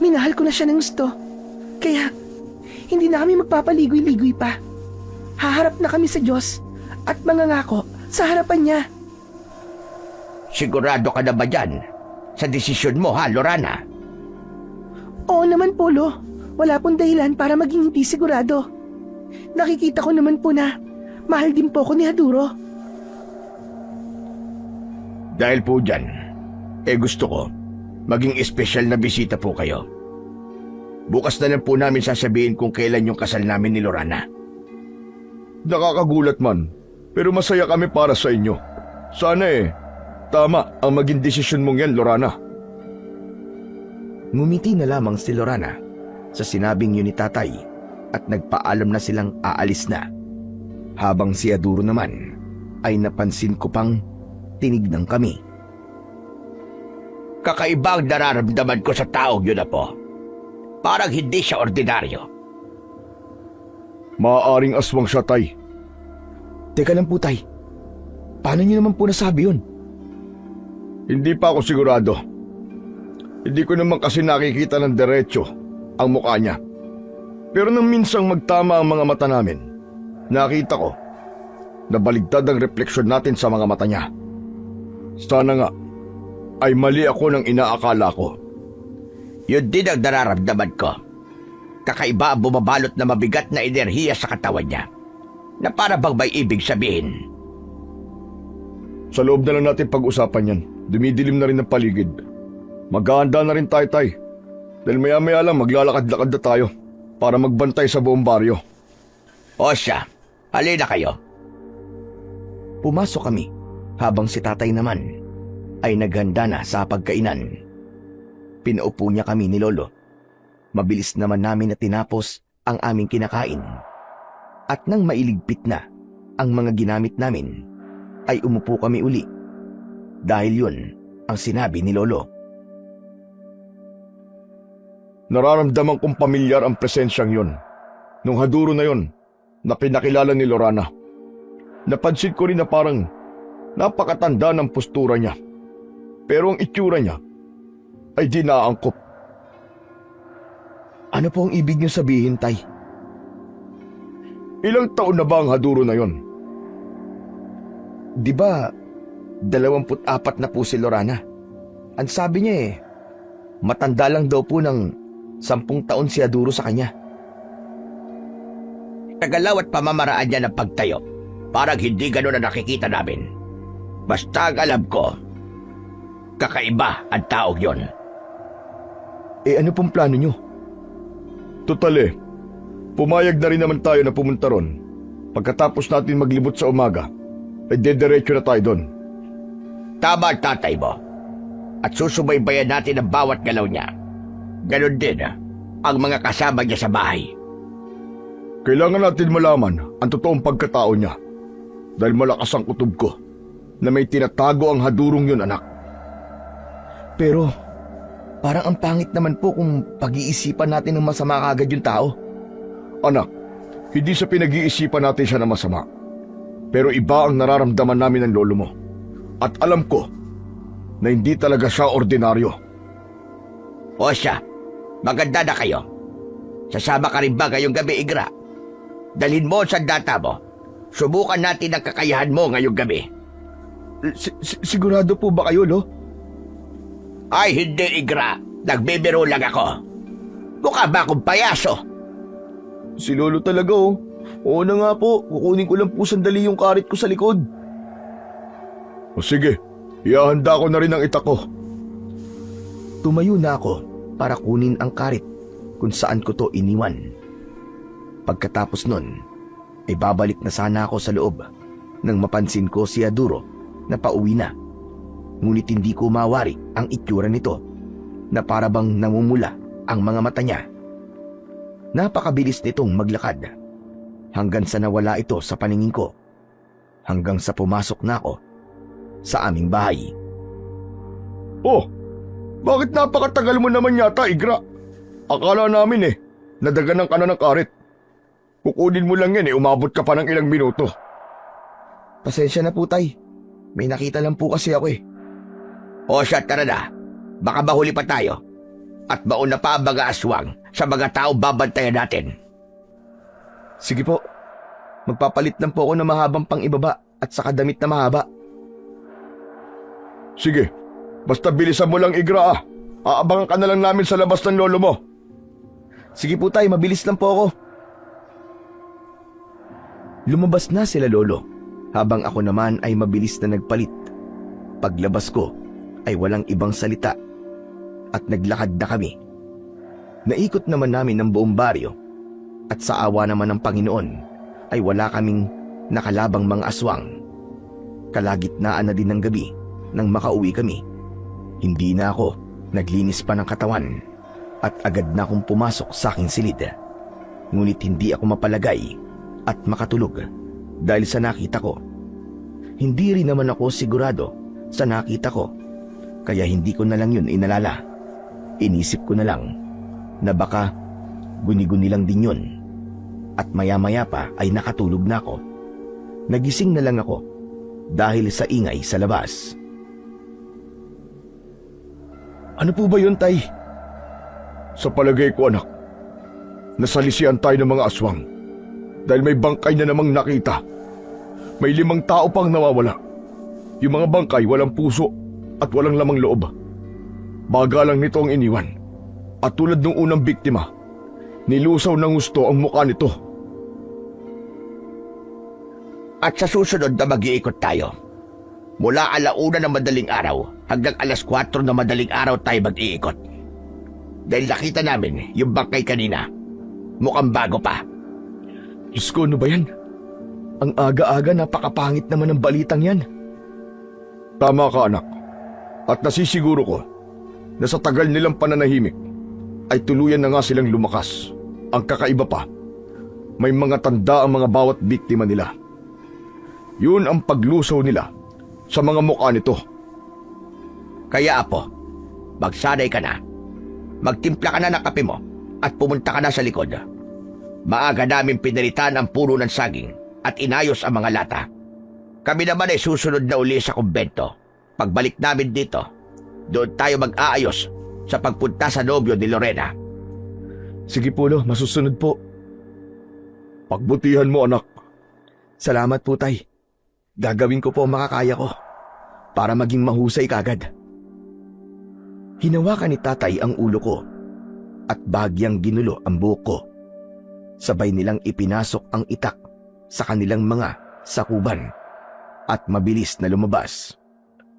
Minahal ko na siya ng gusto. Kaya, hindi na kami magpapaligoy-ligoy pa. Haharap na kami sa Diyos at mangangako sa harapan niya. Sigurado ka na ba dyan sa desisyon mo, ha, Lorana? Oo naman, Polo. Wala pong dahilan para maging hindi sigurado. Nakikita ko naman po na mahal din po ako ni Haduro. Dahil po dyan, gusto ko maging espesyal na bisita po kayo. Bukas na lang po namin sasabihin kung kailan yung kasal namin ni Lorana. Nakakagulat man, pero masaya kami para sa inyo. Sana tama ang maging desisyon mong yan, Lorana. Ngumiti na lamang si Lorana sa sinabing yun ni tatay at nagpaalam na silang aalis na. Habang si Haduro naman ay napansin ko pang tinignan kami. Kakaibang nararamdaman ko sa taong yun, Apo. Parang hindi siya ordinaryo. Maaaring aswang siya, tay. Teka lang po, tay. Paano niyo naman po nasabi yun? Hindi pa ako sigurado. Hindi ko naman kasi nakikita ng diretso ang mukha niya. Pero nang minsang magtama ang mga mata namin, Nakita ko na baligtad ang refleksyon natin sa mga mata niya. Sana nga ay mali ako ng inaakala ko. Yun din ang nararamdaman ko. Kakaiba ang bumabalot na mabigat na enerhiya sa katawan niya, na para bang may ibig sabihin. Sa loob na lang natin pag-usapan yan. Dumidilim na rin ang paligid. Maghahanda na rin tayo, Tay. Dahil maya-maya lang maglalakad-lakad na tayo para magbantay sa buong baryo. O siya, halina kayo. Pumasok kami habang si tatay naman ay naghanda na sa pagkainan. Pinaupo niya kami ni Lolo. Mabilis naman namin na tinapos ang aming kinakain. At nang mailigpit na ang mga ginamit namin, ay umupo kami uli. Dahil yun ang sinabi ni Lolo. Nararamdaman kong pamilyar ang presensyang yon. Nung haduro na yon, na pinakilala ni Lorana. Napansin ko rin na parang napakatanda ng postura niya. Pero ang itsura niya ay di naangkop. Ano po ang ibig niyo sabihin, Tay? Ilang taon na ba ang haduro na yon? Di ba 24 na po si Lorana? Ang sabi niya matanda lang daw po ng 10 taon si Aduro sa kanya. Tagalaw at pamamaraan niya ng pagtayo, parang hindi ganun na nakikita namin. Basta ang alam ko, kakaiba ang taong yon. Ano pong plano niyo? Total pumayag na rin naman tayo na pumunta ron. Pagkatapos natin maglibot sa umaga, ay dediretso na tayo doon. Tama ang tatay mo. At susubaybayan natin ang bawat galaw niya. Ganon din ang mga kasama niya sa bahay. Kailangan natin malaman ang totoong pagkatao niya. Dahil malakas ang kutob ko na may tinatago ang hadurong yun, anak. Pero parang ang pangit naman po kung pag-iisipan natin ng masama kagad yung tao. Anak, hindi sa pinag-iisipan natin siya na masama. Pero iba ang nararamdaman namin ng lolo mo. At alam ko na hindi talaga siya ordinaryo. O siya, maganda na kayo. Sasama ka rin ba ngayong gabi, Igra? Dalhin mo sa data mo. Subukan natin ang kakayahan mo ngayong gabi. Sigurado po ba kayo, Lo? Ay, hindi, Igra. Nagbibiro lang ako. Mukha ba akong payaso? Si Lolo talaga, oh. Oo na nga po, kukunin ko lang po sandali yung karit ko sa likod. O sige, ihahanda ko na rin ang itak ko. Tumayo na ako para kunin ang karit kung saan ko to iniwan. Pagkatapos nun, ay babalik na sana ako sa loob nang mapansin ko si Aduro na pauwi na. Ngunit hindi ko mawari ang itsura nito na para bang namumula ang mga mata niya. Napakabilis nitong maglakad hanggang sa nawala ito sa paningin ko, hanggang sa pumasok na ako sa aming bahay. Oh, bakit napakatagal mo naman yata, Igra? Akala namin nadaganan ka na ng karit. Kukunin mo lang yan umabot ka pa ng ilang minuto. Pasensya na po, Tay. May nakita lang po kasi ako O siya, tara na. Baka mahuli pa tayo. At mauna pa ang mga aswang sa mga tao babantayan natin. Sige po. Magpapalit lang po ako ng mahabang pang-ibaba at saka damit na mahaba. Sige, basta bilisan mo lang, Igra. Aabangan ka na lang namin sa labas ng lolo mo. Sige po, Tay. Mabilis lang po ako. Lumabas na sila Lolo, habang ako naman ay mabilis na nagpalit. Paglabas ko ay walang ibang salita at naglakad na kami. Naikot naman namin ang buong baryo at sa awa naman ng Panginoon ay wala kaming nakalabang mga aswang. Kalagitnaan na din ng gabi nang makauwi kami. Hindi na ako naglinis pa ng katawan at agad na akong pumasok sa aking silid. Ngunit hindi ako mapalagay at makatulog dahil sa nakita ko. Hindi rin naman ako sigurado sa nakita ko, kaya hindi ko na lang yun inalala. Inisip ko na lang na baka guni-guni lang din yun. At maya-maya pa ay nakatulog na ako. Nagising na lang ako dahil sa ingay sa labas. Ano po ba yun, Tay? Sa palagay ko, anak, nasalisian tayo ng mga aswang. Dahil may bangkay na namang nakita. May 5 tao pang nawawala. Yung mga bangkay walang puso at walang lamang loob. Baga lang nito ang iniwan. At tulad ng unang biktima, nilusaw ng gusto ang mukha nito. At sa susunod na mag-iikot tayo. Mula 1:00 ng madaling araw hanggang 4:00 ng madaling araw tayo mag-iikot. Dahil nakita namin yung bangkay kanina. Mukhang bago pa. Diyos ko, ano ba yan? Ang aga-aga, napakapangit naman ng balitang yan. Tama ka, anak. At nasisiguro ko na sa tagal nilang pananahimik ay tuluyan na nga silang lumakas. Ang kakaiba pa, may mga tanda ang mga bawat biktima nila. Yun ang paglusaw nila sa mga mukha nito. Kaya apo, magsanay ka na. Magtimpla ka na ng kape mo at pumunta ka na sa likod. Maaga namin pinalitan ang puno ng saging at inayos ang mga lata. Kami naman ay susunod na uli sa kumbento. Pagbalik namin dito, doon tayo mag-aayos sa pagpunta sa nobyo ni Lorena. Sige po, Lo, masusunod po. Pagbutihan mo, anak. Salamat po, Tay. Gagawin ko po ang makakaya ko para maging mahusay kagad. Hinawakan ni Tatay ang ulo ko at bagyang ginulo ang buhok ko. Sabay nilang ipinasok ang itak sa kanilang mga sakuban at mabilis na lumabas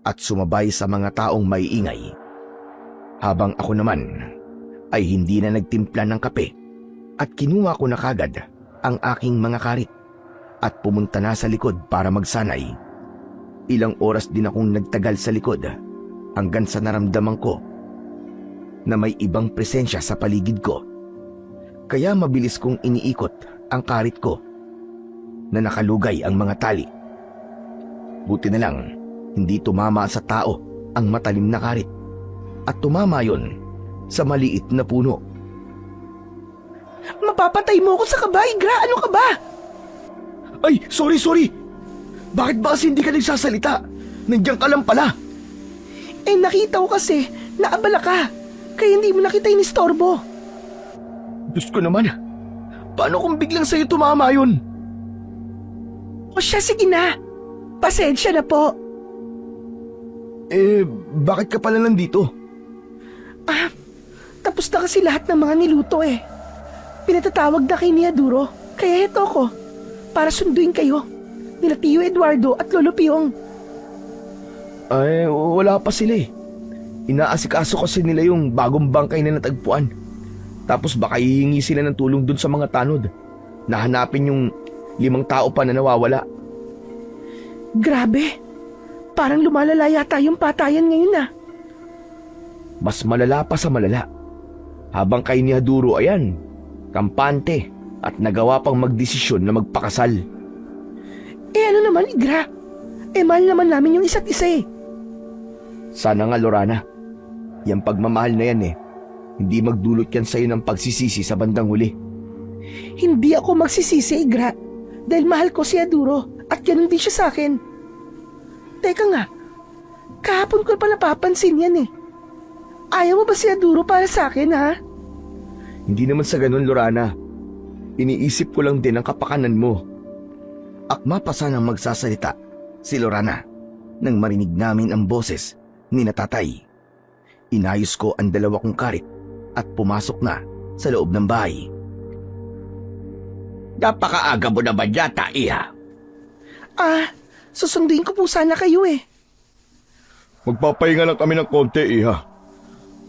at sumabay sa mga taong may ingay. Habang ako naman ay hindi na nagtimpla ng kape at kinuha ko na kagad ang aking mga karit at pumunta na sa likod para magsanay. Ilang oras din akong nagtagal sa likod hanggang sa naramdaman ko na may ibang presensya sa paligid ko. Kaya mabilis kong iniikot ang karit ko na nakalugay ang mga tali. Buti na lang hindi tumama sa tao ang matalim na karit at tumama yon sa maliit na puno. Mapapatay mo ako sa kaba, Igra! Ano ka ba? Ay, sorry! Bakit ba kasi hindi ka nagsasalita? Nandiyan ka lang pala. Eh nakita ko kasi na abala ka. Kaya hindi mo nakita yung istorbo. Diyos ko naman, paano kung biglang sa'yo tumama yun? O siya, sige na. Pasensya na po. Eh, bakit ka pala nandito? Tapos na kasi lahat ng mga niluto eh. Pinatatawag na kay Niaduro. Kaya ito ko, para sunduin kayo. Nila Tio Eduardo at Lolo Piong. Ay, wala pa sila eh. Inaasikaso kasi nila yung bagong bangkay na natagpuan. Tapos baka hihingi sila ng tulong dun sa mga tanod. Nahanapin yung 5 tao pa na nawawala. Grabe. Parang lumalala yata yung patayan ngayon ah. Mas malala pa sa malala. Habang kay Niaduro ayan, kampante at nagawa pang magdesisyon na magpakasal. Eh ano naman, Igra? Eh mahal naman namin yung isa't isa eh. Sana nga, Lorana. Yang pagmamahal na yan eh. Hindi magdulot yan sa'yo ng pagsisisi sa bandang huli. Hindi ako magsisisi, Igra. Dahil mahal ko si Aduro at ganun din siya sa akin. Teka nga, kahapon ko pa napapansin yan eh. Ayaw mo ba si Aduro para sa akin, ha? Hindi naman sa ganun, Lorana. Iniisip ko lang din ang kapakanan mo. Akma pa sanang magsasalita si Lorana nang marinig namin ang boses ni Tatay. Inayos ko ang 2 kong karit at pumasok na sa loob ng bahay. Napakaaga mo naman yata, Iha. Susunduin ko po sana kayo eh. Magpapahinga lang kami ng konti, Iha.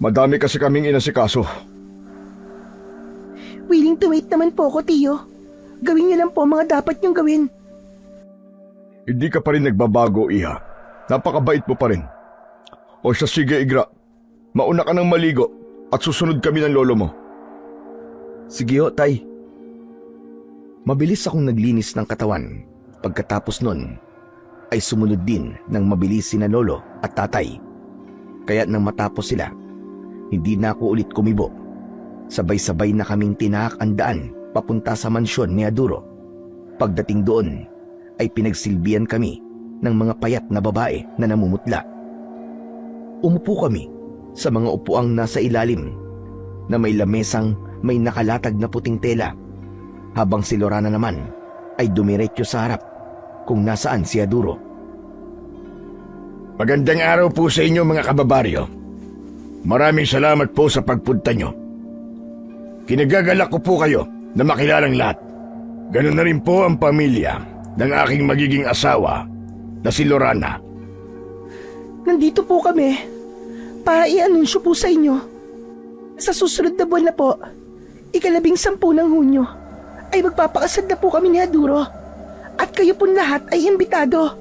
Madami kasi kaming inasikaso. Willing to wait naman po ako, Tio. Gawin niyo lang po mga dapat niyong gawin. Hindi ka pa rin nagbabago, Iha. Napakabait mo pa rin. O siya, sige, Igra. Mauna ka ng maligo at susunod kami ng lolo mo. Sige ho, Tay. Mabilis akong naglinis ng katawan. Pagkatapos nun, ay sumunod din ng mabilis sina Lolo at Tatay. Kaya nang matapos sila, hindi na ako ulit kumibo. Sabay-sabay na kaming tinahak ang daan papunta sa mansyon ni Aduro. Pagdating doon, ay pinagsilbihan kami ng mga payat na babae na namumutla. Umupo kami sa mga upuang nasa ilalim na may lamesang may nakalatag na puting tela habang si Lorana naman ay dumiretso sa harap kung nasaan si Haduro. Magandang araw po sa inyo mga kababaryo. Maraming salamat po sa pagpunta nyo. Kinagagalak ko po kayo na makilalang lahat. Ganun na rin po ang pamilya ng aking magiging asawa na si Lorana. Nandito po kami para i-anunsyo po sa inyo. Sa susunod na buwan na po, 10 ng Hunyo, ay magpapakasal na po kami ni Haduro. At kayo po lahat ay imbitado.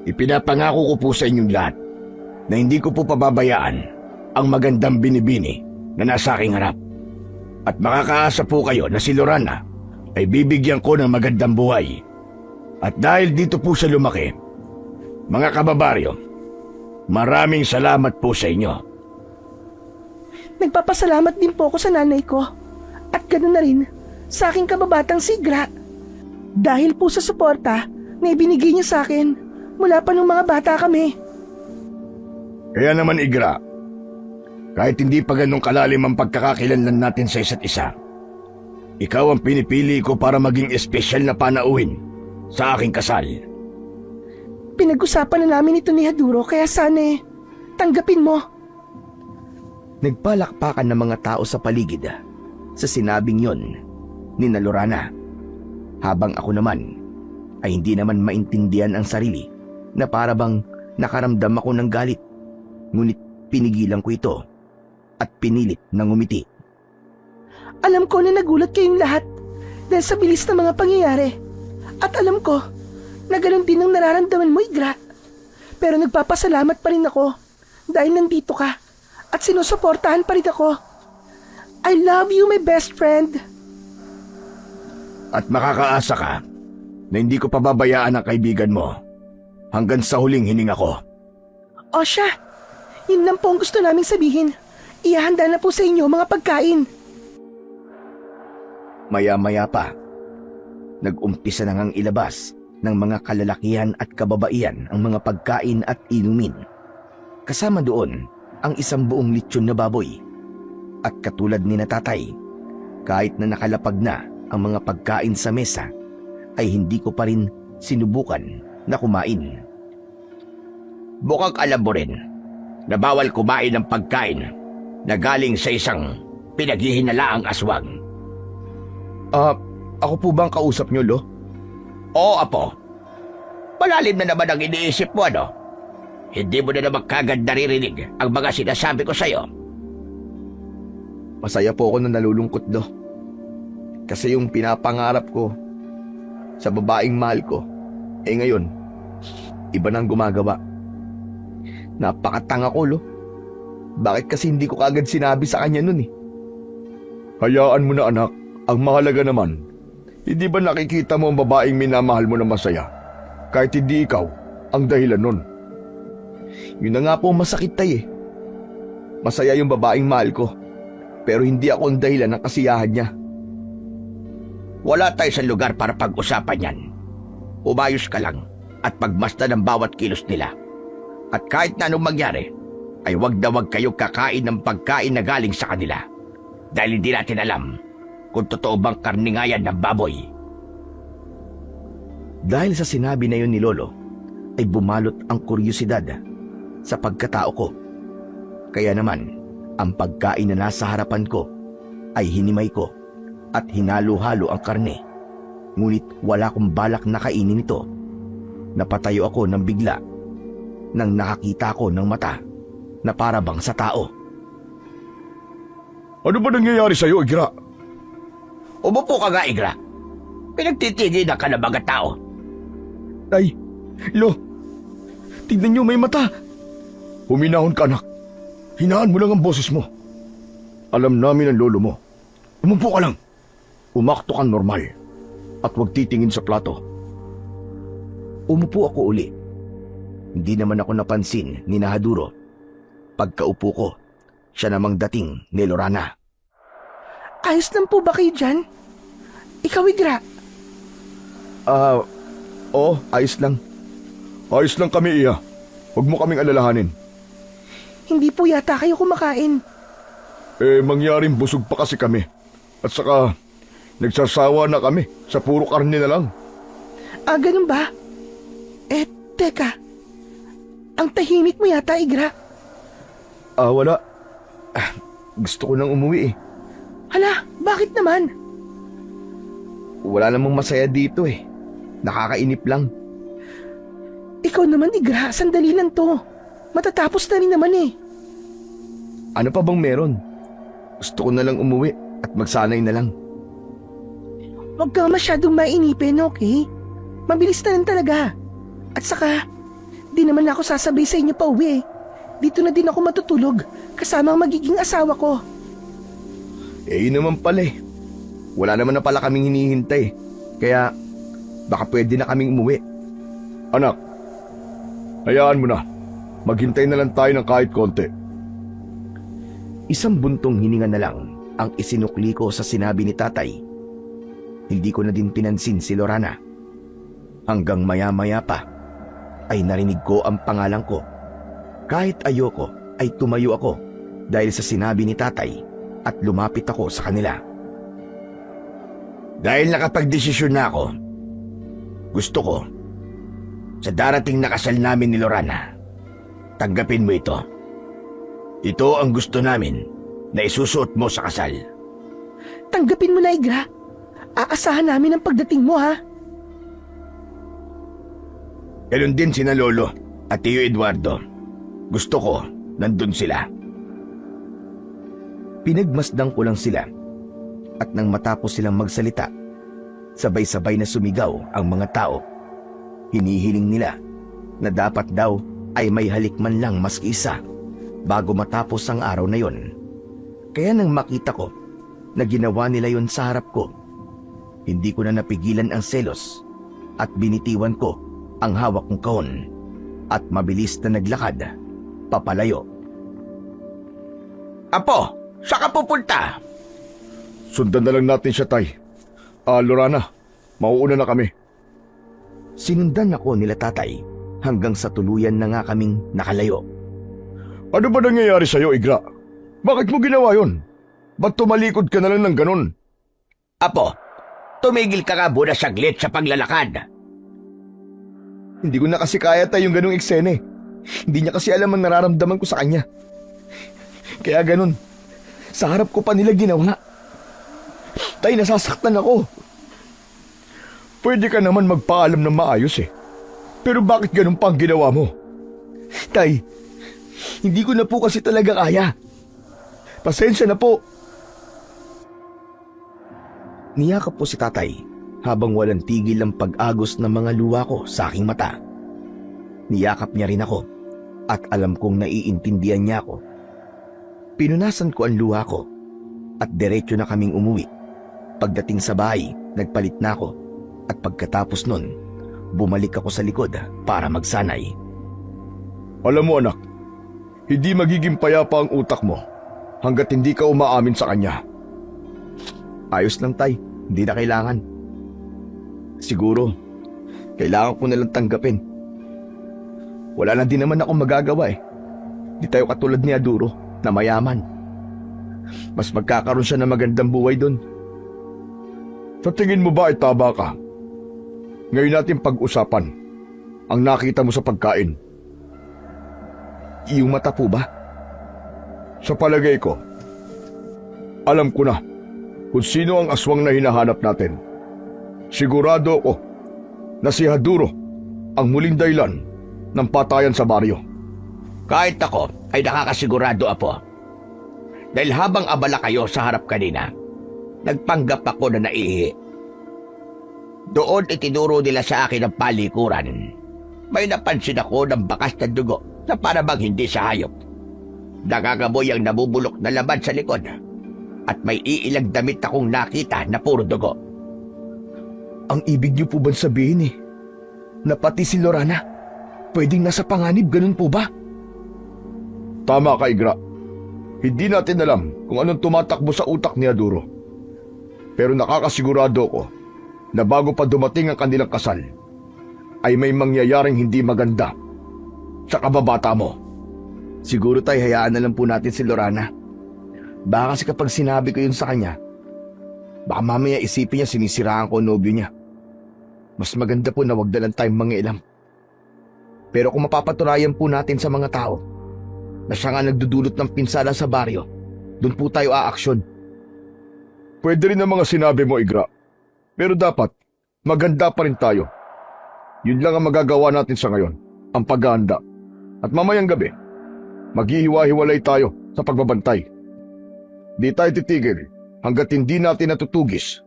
Ipinapangako ko po sa inyong lahat na hindi ko po pababayaan ang magandang binibini na nasa aking harap. At makakaasa po kayo na si Lorana ay bibigyan ko ng magandang buhay. At dahil dito po siya lumaki, mga kababaryo, maraming salamat po sa inyo. Nagpapasalamat din po ako sa nanay ko. At ganoon na rin sa aking kababatang si Igra. Dahil po sa suporta na ibinigay niya sa akin mula pa nung mga bata kami. Kaya naman Igra, kahit hindi pa ganong kalalim ang pagkakakilanlan natin sa isa't isa, ikaw ang pinipili ko para maging espesyal na panauhin sa aking kasal. Pinag-usapan na namin ito ni Haduro kaya sana tanggapin mo. Nagpalakpakan ng mga tao sa paligid sa sinabing yon ni na Lorana. Habang ako naman ay hindi naman maintindihan ang sarili na para bang nakaramdam ako ng galit. Ngunit pinigilan ko ito at pinilit na ngumiti. Alam ko na nagulat kayong lahat dahil sa bilis ng mga pangyayari. At alam ko na ganoon din ang nararamdaman mo, Igra. Pero nagpapasalamat pa rin ako dahil nandito ka at sinusuportahan pa rin ako. I love you, my best friend. At makakaasa ka na hindi ko pababayaan ang kaibigan mo hanggang sa huling hininga ko. O siya, yun lang po ang gusto naming sabihin. Ihahanda na po sa inyo mga pagkain. Maya-maya pa, nag-umpisa na ngang ilabas ng mga kalalakihan at kababaihan ang mga pagkain at inumin. Kasama doon ang 1 buong lechon na baboy. At katulad ni na tatay, kahit na nakalapag na ang mga pagkain sa mesa, ay hindi ko pa rin sinubukan na kumain. Bukang alam mo rin na bawal kumain ng pagkain na galing sa isang pinaghihinalaang aswang. Ako po ba ang kausap nyo, Lo? Oo, Apo. Malalim na naman ang iniisip mo, ano? Hindi mo na naman kagad naririnig ang mga sinasabi ko sa'yo. Masaya po ako na nalulungkot, Lo. Kasi yung pinapangarap ko sa babaeng mahal ko, ngayon, iba nang gumagawa. Napakatanga ko, Lo. Bakit kasi hindi ko kagad sinabi sa kanya nun eh? Hayaan mo na anak, ang mahalaga naman, hindi ba nakikita mo ang babaeng minamahal mo na masaya? Kahit hindi ikaw ang dahilan nun. Yun na nga po ang masakit, tay eh. Masaya yung babaeng mahal ko, pero hindi ako ang dahilan ng kasiyahan niya. Wala tayo sa lugar para pag-usapan yan. Umayos ka lang at pagmasdan ng bawat kilos nila. At kahit na anong mangyari, ay wag na wag kayo kakain ng pagkain na galing sa kanila. Dahil hindi natin alam kung totoo bang karne nga yan ng baboy. Dahil sa sinabi na yun ni Lolo, ay bumalot ang kuryosidad sa pagkatao ko. Kaya naman, ang pagkain na nasa harapan ko ay hinimay ko at hinalo-halo ang karne. Ngunit wala akong balak na kainin ito. Napatayo ako ng bigla nang nakakita ko ng mata na para bang sa tao. Ano ba nangyayari sa'yo, Igra? Umupo ka nga, Igra. Pinagtitigil na ka ng mga tao. Tay, Lo, tignan niyo, may mata. Huminahon ka, anak. Hinaan mo lang ang boses mo. Alam namin ang lolo mo. Umupo ka lang. Umakto kang normal. At huwag titingin sa plato. Umupo ako uli. Hindi naman ako napansin ni Haduro. Pagkaupo ko, siya namang dating ni Lorana. Ayos lang po ba kayo dyan? Ikaw, Igra. Oo, ayos lang. Ayos lang kami, Iya. Huwag mo kaming alalahanin. Hindi po yata kayo kumakain. Mangyaring busog pa kasi kami. At saka, Nagsasawa na kami sa puro karne na lang. Ganun ba? Teka. Ang tahimik mo yata, Igra. Wala. Gusto ko nang umuwi eh. Hala, bakit naman? Wala namang masaya dito eh. Nakakainip lang. Ikaw naman, Igra, sandali lang to. Matatapos na rin naman eh. Ano pa bang meron? Gusto ko na lang umuwi at magsanay na lang. Huwag ka masyadong mainipin, okay? Mabilis na lang talaga. At saka, di naman ako sasabay sa inyo pa uwi eh. Dito na din ako matutulog kasama ang magiging asawa ko. Yun naman pala eh. Wala naman na pala kaming hinihintay. Kaya, baka pwede na kaming umuwi. Anak, hayaan mo na. Maghintay na lang tayo ng kahit konti. Isang buntong hininga na lang ang isinukli ko sa sinabi ni tatay. Hindi ko na din pinansin si Lorana. Hanggang maya-maya pa ay narinig ko ang pangalan ko. Kahit ayoko ay tumayo ako dahil sa sinabi ni tatay at lumapit ako sa kanila. Dahil nakapagdesisyon na ako, gusto ko, sa darating na kasal namin ni Lorana, tanggapin mo ito. Ito ang gusto namin na isusuot mo sa kasal. Tanggapin mo na, Igra. Aasahan namin ang pagdating mo, ha? Ganon din sina Lolo at Tio Eduardo. Gusto ko, nandun sila. Pinagmasdan ko lang sila at nang matapos silang magsalita, sabay-sabay na sumigaw ang mga tao. Hinihiling nila na dapat daw ay may halik man lang maski isa bago matapos ang araw na yon. Kaya nang makita ko na ginawa nila yon sa harap ko, hindi ko na napigilan ang selos at binitiwan ko ang hawak kong kahon at mabilis na naglakad papalayo. Apo, saan ka pupunta? Sundan na lang natin siya, Tay. Lorana, mauuna na kami. Sinundan ako nila tatay hanggang sa tuluyan na nga kaming nakalayo. Ano ba nangyayari sa'yo, Igra? Bakit mo ginawa yon? Ba't tumalikod ka na lang ng ganon? Apo, tumigil ka nga muna saglit sa paglalakad. Hindi ko na kasi kaya tayo yung ganung eksena eh. Hindi niya kasi alam ang nararamdaman ko sa kanya. Kaya ganun, sa harap ko pa nila ginawa. Tay, nasasaktan ako. Pwede ka naman magpaalam ng maayos eh. Pero bakit ganun pa ang ginawa mo? Tay, hindi ko na po kasi talaga kaya. Pasensya na po. Niyakap po si tatay habang walang tigil ang pag-agos ng mga luha ko sa aking mata. Niyakap niya rin ako at alam kong naiintindihan niya ako. Pinunasan ko ang luha ko at diretso na kaming umuwi. Pagdating sa bahay, nagpalit na ako at pagkatapos nun, bumalik ako sa likod para magsanay. Alam mo, anak, hindi magiging payapa ang utak mo hanggat hindi ka umaamin sa kanya. Ayos lang tay, hindi na kailangan. Siguro, kailangan ko nalang tanggapin. Wala na din naman akong magagawa eh. Di tayo katulad ni Aduro na mayaman. Mas magkakaroon siya ng magandang buhay doon. Sa tingin mo ba ay tama ka? Ngayon natin pag-usapan ang nakita mo sa pagkain. Iyong mata po ba? Sa palagay ko, alam ko na kung sino ang aswang na hinahanap natin. Sigurado ako na si Haduro ang muling dahilan ng patayan sa baryo. Kahit ako ay nakakasigurado, Apo. Dahil habang abala kayo sa harap kanina, nagpanggap ako na naihi. Doon itinuro nila sa akin ang palikuran. May napansin ako ng bakas na dugo na para bang hindi sa hayop. Nakakamoy ang nabubulok na laman sa likod. At may iilang damit akong nakita na puro dugo. Ang ibig niyo po ba sabihin na pati si Lorana pwedeng nasa panganib, ganun po ba? Tama ka, Igra. Hindi natin alam kung anong tumatakbo sa utak ni Aduro. Pero nakakasigurado ko na bago pa dumating ang kanilang kasal, ay may mangyayaring hindi maganda sa kababata mo. Siguro tayo hayaan na lang po natin si Lorana. Baka kasi kapag sinabi ko yun sa kanya, Baka mamaya isipin niya sinisiraan ko ang nobyo niya. Mas maganda po na wag na lang tayong mangialam. Pero kung mapapatunayan po natin sa mga tao na siya nga nagdudulot ng pinsala sa baryo, doon po tayo aaksyon. Pwede rin ang mga sinabi mo, Igra. Pero dapat, maganda pa rin tayo. Yun lang ang magagawa natin sa ngayon, ang paghahanda. At mamayang gabi, maghihiwa-hiwalay tayo sa pagbabantay. Di tayo titigil hanggat hindi natin natutugis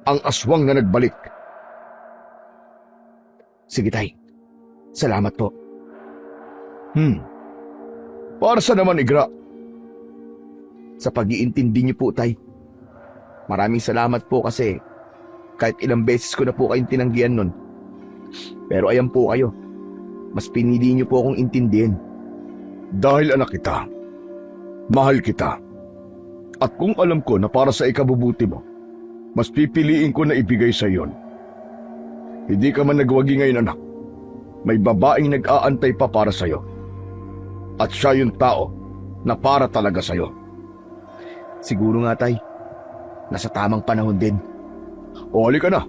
ang aswang na nagbalik. Sige tay, salamat po. Para sa naman, Igra? Sa pag-iintindi niyo po tay. Maraming salamat po kasi kahit ilang beses ko na po kayong tinanggihan nun. Pero ayan po kayo, mas pinili niyo po akong intindihin. Dahil anak kita, mahal kita. At kung alam ko na para sa ikabubuti mo, mas pipiliin ko na ibigay sa iyon. Hindi ka man nagwagi ngayon, anak. May babaeng nag-aantay pa para sa'yo. At siya yung tao na para talaga sa'yo. Siguro nga tay, nasa tamang panahon din. O halika na,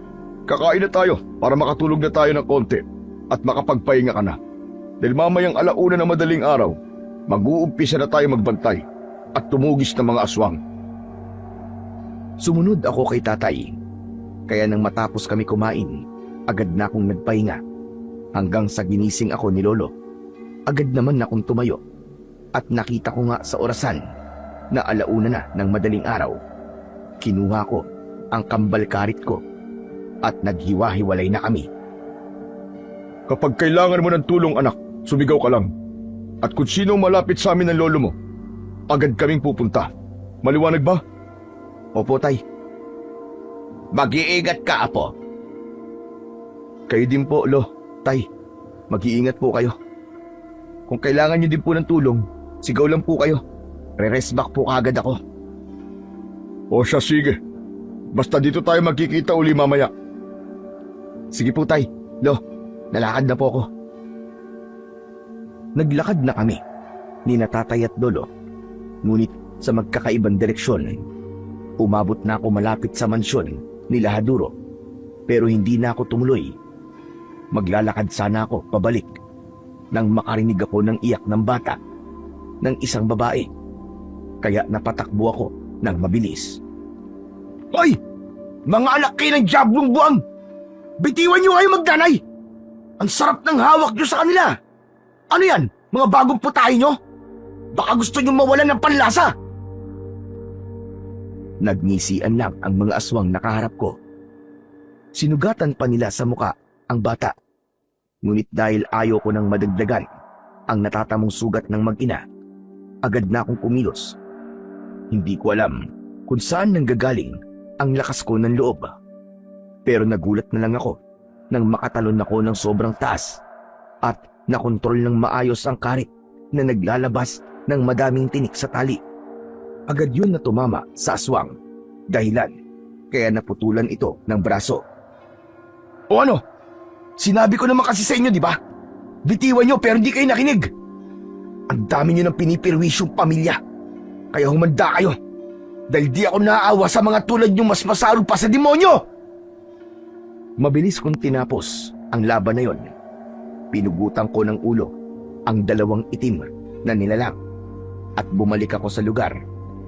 kakain na tayo para makatulog na tayo ng konti at makapagpahinga ka na. Dahil mamayang 1:00 na madaling araw, mag-uumpisa na tayo magbantay at tumugis ng mga aswang. Sumunod ako kay tatay. Kaya nang matapos kami kumain, agad na akong nagpahinga. Hanggang sa ginising ako ni Lolo, agad naman akong tumayo. At nakita ko nga sa orasan na 1:00 na ng madaling araw. Kinuha ko ang kambal karit ko at naghiwa-hiwalay na kami. Kapag kailangan mo ng tulong, anak, sumigaw ka lang. At kung sino malapit sa amin ng lolo mo, agad kaming pupunta. Maliwanag ba? Opo tay, Mag-iingat ka, Apo. kayo din po Lo. Tay, mag-iingat po kayo. Kung kailangan niyo din po ng tulong, sigaw lang po kayo. Re-rest back po agad ako. O siya, sige. Basta dito tayo magkikita uli mamaya. Sige po tay. Lo, nalakad na po ako. Naglakad na kami ni Tatay at Lolo. Ngunit sa magkakaibang direksyon. Umabot na ako malapit sa mansyon ni Lahaduro. Pero hindi na ako tumuloy. Maglalakad sana ako pabalik nang makarinig ako ng iyak ng bata ng isang babae. Kaya napatakbo ako ng mabilis. Hoy! Mga anak kayo ng diablong buwang! Bitiwan niyo kayo magdanay! Ang sarap ng hawak niyo sa kanila! Ano yan? Mga bagong putahe niyo? Baka gusto niyo mawalan ng panlasa! Nagngisian lang ang mga aswang nakaharap ko. Sinugatan pa nila sa muka ang bata. Ngunit dahil ayaw ko nang madagdagan ang natatamong sugat ng mag-ina, agad na akong kumilos. Hindi ko alam kung saan nanggagaling ang lakas ko ng loob. Pero nagulat na lang ako nang makatalon ako ng sobrang taas at nakontrol ng maayos ang karit na naglalabas ng madaming tinik sa tali. Agad yun na tumama sa aswang, dahilan kaya naputulan ito ng braso. O ano? Sinabi ko naman kasi sa inyo, di ba? Bitiwan niyo pero hindi kayo nakinig. Ang dami niyo ng pinipirwisyong pamilya. Kaya humanda kayo. Dahil di ako naaawa sa mga tulad niyo mas masarol pa sa demonyo! Mabilis kong tinapos ang laban na yon. Pinugutan ko ng ulo ang 2 itim na nilalang at bumalik ako sa lugar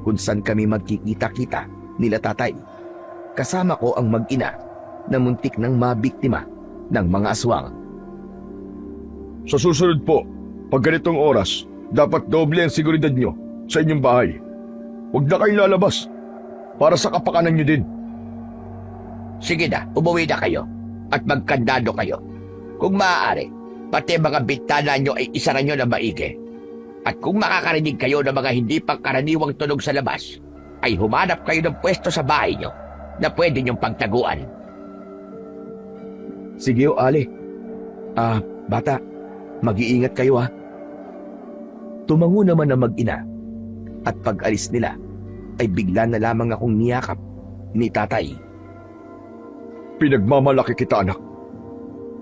kung saan kami magkikita-kita nila tatay. Kasama ko ang mag-ina na muntik ng mabiktima ng mga aswang. Sa susunod po, pag ganitong oras, dapat doble ang seguridad nyo sa inyong bahay. Huwag na kayong lalabas para sa kapakanan nyo din. Sige na, umuwi na kayo at magkandado kayo. Kung maaari, pati mga bintana nyo ay isara nyo na maigi. At kung makakarinig kayo ng mga hindi pangkaraniwang tunog sa labas, ay humanap kayo ng pwesto sa bahay nyo na pwede nyong pagtaguan. Sige o Ali. Bata, mag-iingat kayo ha. Tumango naman ang mag-ina at pag-alis nila ay bigla na lamang akong niyakap ni tatay. Pinagmamalaki kita, anak.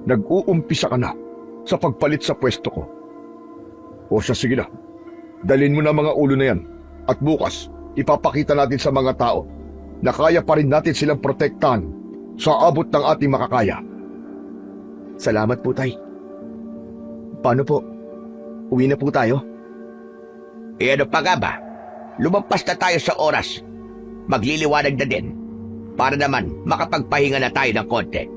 Nag-uumpisa ka na sa pagpalit sa pwesto ko. O siya, sige na. Dalhin mo na mga ulo na yan at bukas ipapakita natin sa mga tao na kaya pa rin natin silang protektahan sa abot ng ating makakaya. Salamat po, Tay. Paano po? Uwi na po tayo? E ano pa nga ba? Lumampas na tayo sa oras. Magliliwanag na din. Para naman makapagpahinga na tayo ng konti.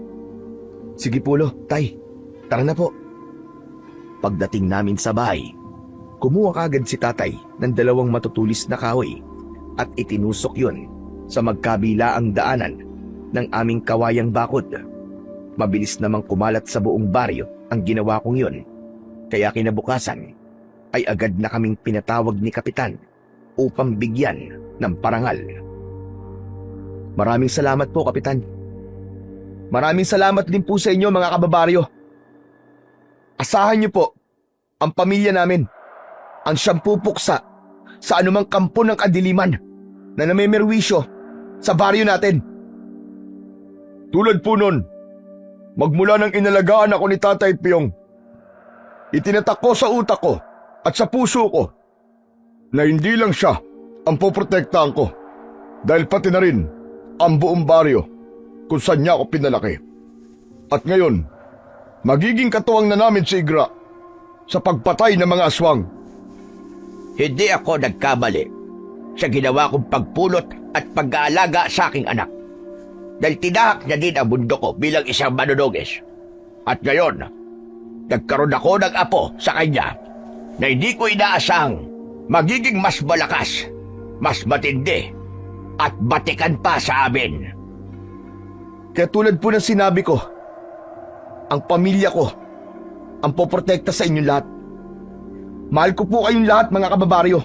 Sige po, Lo. Tay, tara na po. Pagdating namin sa bahay, kumuha kagad si Tatay ng 2 matutulis na kahoy at itinusok yun sa magkabilaang daanan ng aming kawayang bakod. Mabilis namang kumalat sa buong baryo ang ginawa kong yun. Kaya kinabukasan ay agad na kaming pinatawag ni Kapitan upang bigyan ng parangal. Maraming salamat po, Kapitan. Maraming salamat din po sa inyo, mga kababaryo. Asahan niyo po ang pamilya namin, ang siyang pupuksa sa anumang kampo ng kadiliman na namemerwisyo sa baryo natin. Tulad po nun, magmula nang inalagaan ako ni Tatay Piyong, itinatak ko sa utak ko at sa puso ko na hindi lang siya ang poprotektahan ko, dahil pati na rin ang buong baryo kung saan niya ako pinalaki. At ngayon, magiging katuwang na namin si Igra sa pagpatay ng mga aswang. Hindi ako nagkamali sa ginawa kong pagpulot at pag-aalaga sa aking anak. Dahil tinahak niya din ang mundo ko bilang isang manunugis. At ngayon, nagkaroon ako ng apo sa kanya na hindi ko inaasahang magiging mas malakas, mas matindi, at batikan pa sa amin. Kaya tulad po ng sinabi ko, ang pamilya ko ang poprotekta sa inyong lahat. Mahal ko po kayong lahat, mga kababaryo.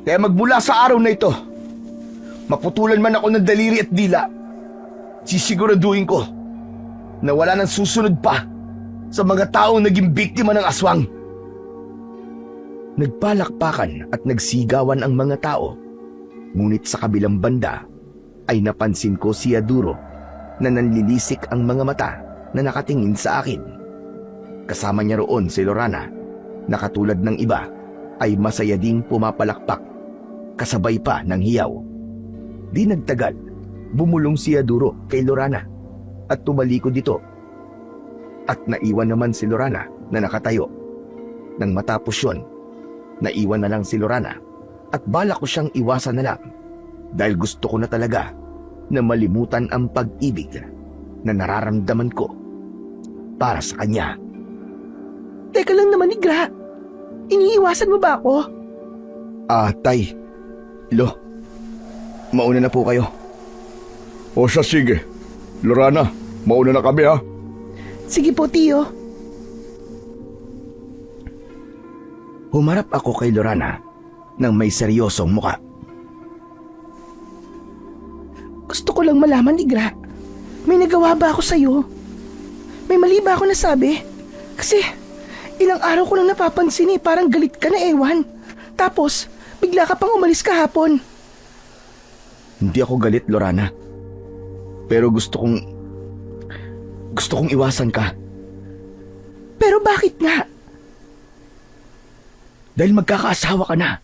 Kaya magmula sa araw na ito, maputulan man ako ng daliri at dila, sisiguraduhin ko na wala nang susunod pa sa mga taong naging biktima ng aswang. Nagpalakpakan at nagsigawan ang mga tao. Ngunit sa kabilang banda ay napansin ko si Aduro na nanlilisik ang mga mata na nakatingin sa akin. Kasama niya roon si Lorana na katulad ng iba ay masaya ding pumapalakpak, kasabay pa ng hiyaw. Di nagtagal, bumulong si Aduro kay Lorana at tumalikod dito. At naiwan naman si Lorana na nakatayo. Nang matapos yun, naiwan na lang si Lorana at balak ko siyang iwasan na lang dahil gusto ko na talaga na malimutan ang pag-ibig na nararamdaman ko para sa kanya. Teka lang naman, Igra. Iniiwasan mo ba ako? Tay, Lo, mauna na po kayo. O siya, sige. Lorana, mauna na kami, ha? Sige po, Tiyo. Humarap ako kay Lorana nang may seryosong muka. Gusto ko lang malaman, Igra. May nagawa ba ako sa'yo? May mali ba ako nasabi? Kasi ilang araw ko lang napapansin parang galit ka na, ewan. Tapos, bigla ka pang umalis kahapon. Hindi ako galit, Lorana. Pero gusto kong iwasan ka. Pero bakit nga? Dahil magkakaasawa ka na.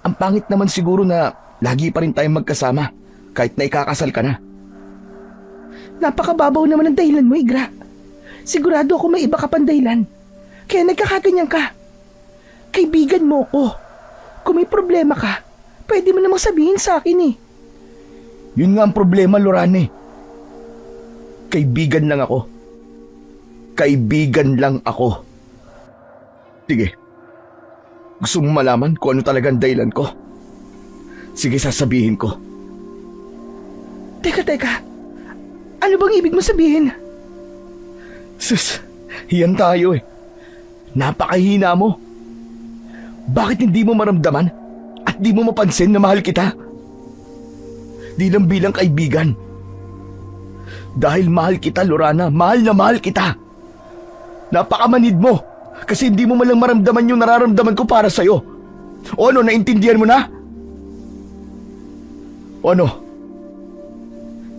Ang pangit naman siguro na lagi pa rin tayong magkasama kahit na ikakasal ka na. Napakababaw naman ang dahilan mo, Igra. Sigurado ako may iba ka pang dahilan. Kaya nagkakaganyan ka. Kaibigan mo ko. Kung may problema ka, pwede mo namang sabihin sa akin eh. Yun nga ang problema, Lorane. Kaibigan lang ako. Kaibigan lang ako. Sige. Gusto mo malaman kung ano talagang dahilan ko? Sige, sasabihin ko. Teka. Ano bang ibig mo sabihin? Sus, hiyan tayo eh. Napakahina mo. Bakit hindi mo maramdaman at di mo mapansin na mahal kita? Di lang bilang kaibigan. Dahil mahal kita, Lorana, mahal na mahal kita. Napakamanid mo kasi hindi mo malang maramdaman yung nararamdaman ko para sa'yo. O ano, naintindihan mo na? O ano?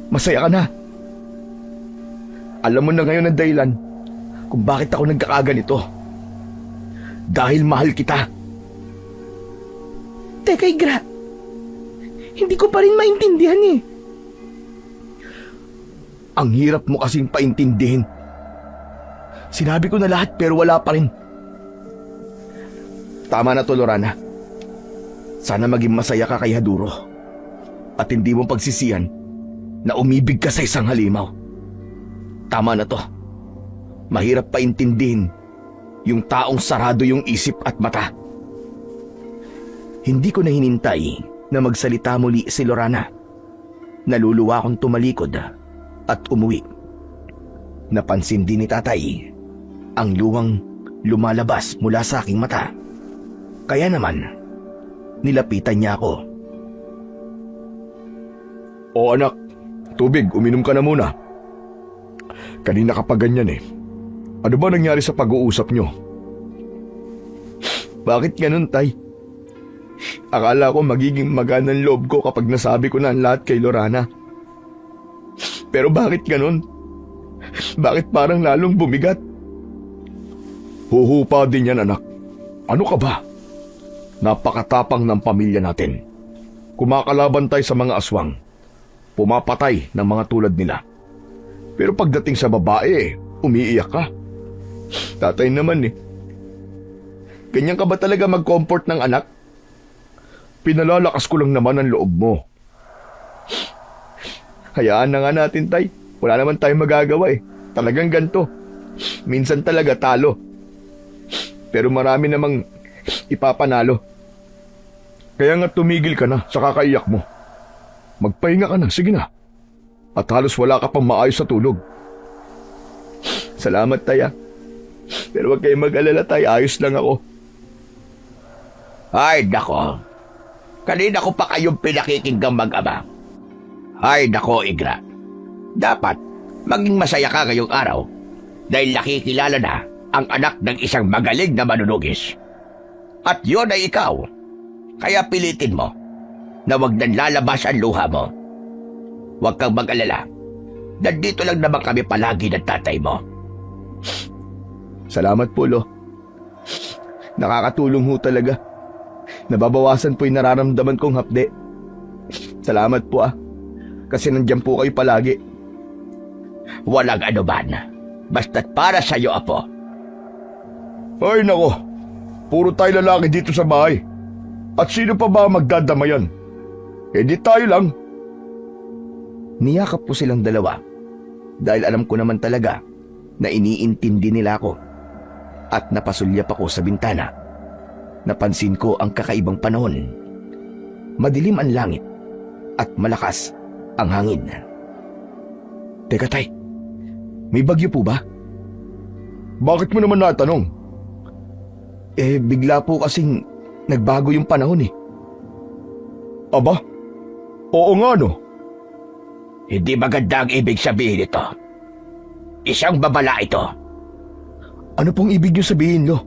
Masaya ka na? Alam mo na ngayon ang dahilan kung bakit ako nagkakaganito. Dahil mahal kita. Teka, Igra. Hindi ko pa rin maintindihan eh. Ang hirap mo kasing paintindihin. Sinabi ko na lahat pero wala pa rin. Tama na to, Lorana. Sana maging masaya ka kay Haduro. At hindi mo pagsisiyan na umibig ka sa isang halimaw. Tama na to. Mahirap paintindihin yung taong sarado yung isip at mata. Hindi ko na hinintay na magsalita muli si Lorana. Naluluwa akong tumalikod at umuwi. Napansin din ni tatay ang luwang lumalabas mula sa aking mata. Kaya naman, nilapitan niya ako. O anak, tubig, uminom ka na muna. Kanina ka pa ganyan eh. Ano ba nangyari sa pag-uusap nyo? Bakit ganun, tay? Akala ko magiging maganang loob ko kapag nasabi ko na ang lahat kay Lorana. Pero bakit ganun? Bakit parang lalong bumigat? Huhupa din yan, anak. Ano ka ba? Napakatapang ng pamilya natin. Kumakalaban tayo sa mga aswang. Pumapatay ng mga tulad nila. Pero pagdating sa babae, umiiyak ka. Tatay naman eh. Ganyan ka ba talaga mag-comfort ng anak? Pinalalakas ko lang naman ang loob mo. Hayaan na nga natin, tay. Wala naman tayong magagawa eh. Talagang ganito. Minsan talaga talo. Pero marami namang ipapanalo. Kaya nga tumigil ka na sa kakaiyak mo. Magpahinga ka na, sige na. At halos wala ka pang maayos sa tulog. Salamat, tay. Pero wag kayong mag-alala, tay. Ayos lang ako. Ay, nako. Kanina ko pa kayong pinakikinggang mag-ama. Ay, nako, Igra. Dapat maging masaya ka ngayong araw dahil nakikilala na ang anak ng isang magaling na manunugis. At yun ay ikaw. Kaya pilitin mo na wag nang lalabas ang luha mo. Huwag kang mag-alala. Nandito lang naman kami palagi ng tatay mo. Salamat po, Lo. Nakakatulong ho talaga. Nababawasan po yung nararamdaman kong hapde. Salamat po kasi nandiyan po kayo palagi. Walang anuman. Basta't para sa'yo, Apo. Ay nako, puro tayo lalaki dito sa bahay. At sino pa ba magdadamayan? Eh di tayo lang. Niyakap ko silang dalawa dahil alam ko naman talaga na iniintindi nila ako. At napasulyap ako sa bintana. Napansin ko ang kakaibang panahon. Madilim ang langit at malakas ang hangin. Teka, tay. May bagyo po ba? Bakit mo naman natanong? Bigla po kasing nagbago yung panahon eh. Aba? Oo nga no. Hindi maganda ang ibig sabihin ito. Isang babala ito. Ano pong ibig niyo sabihin, Lo?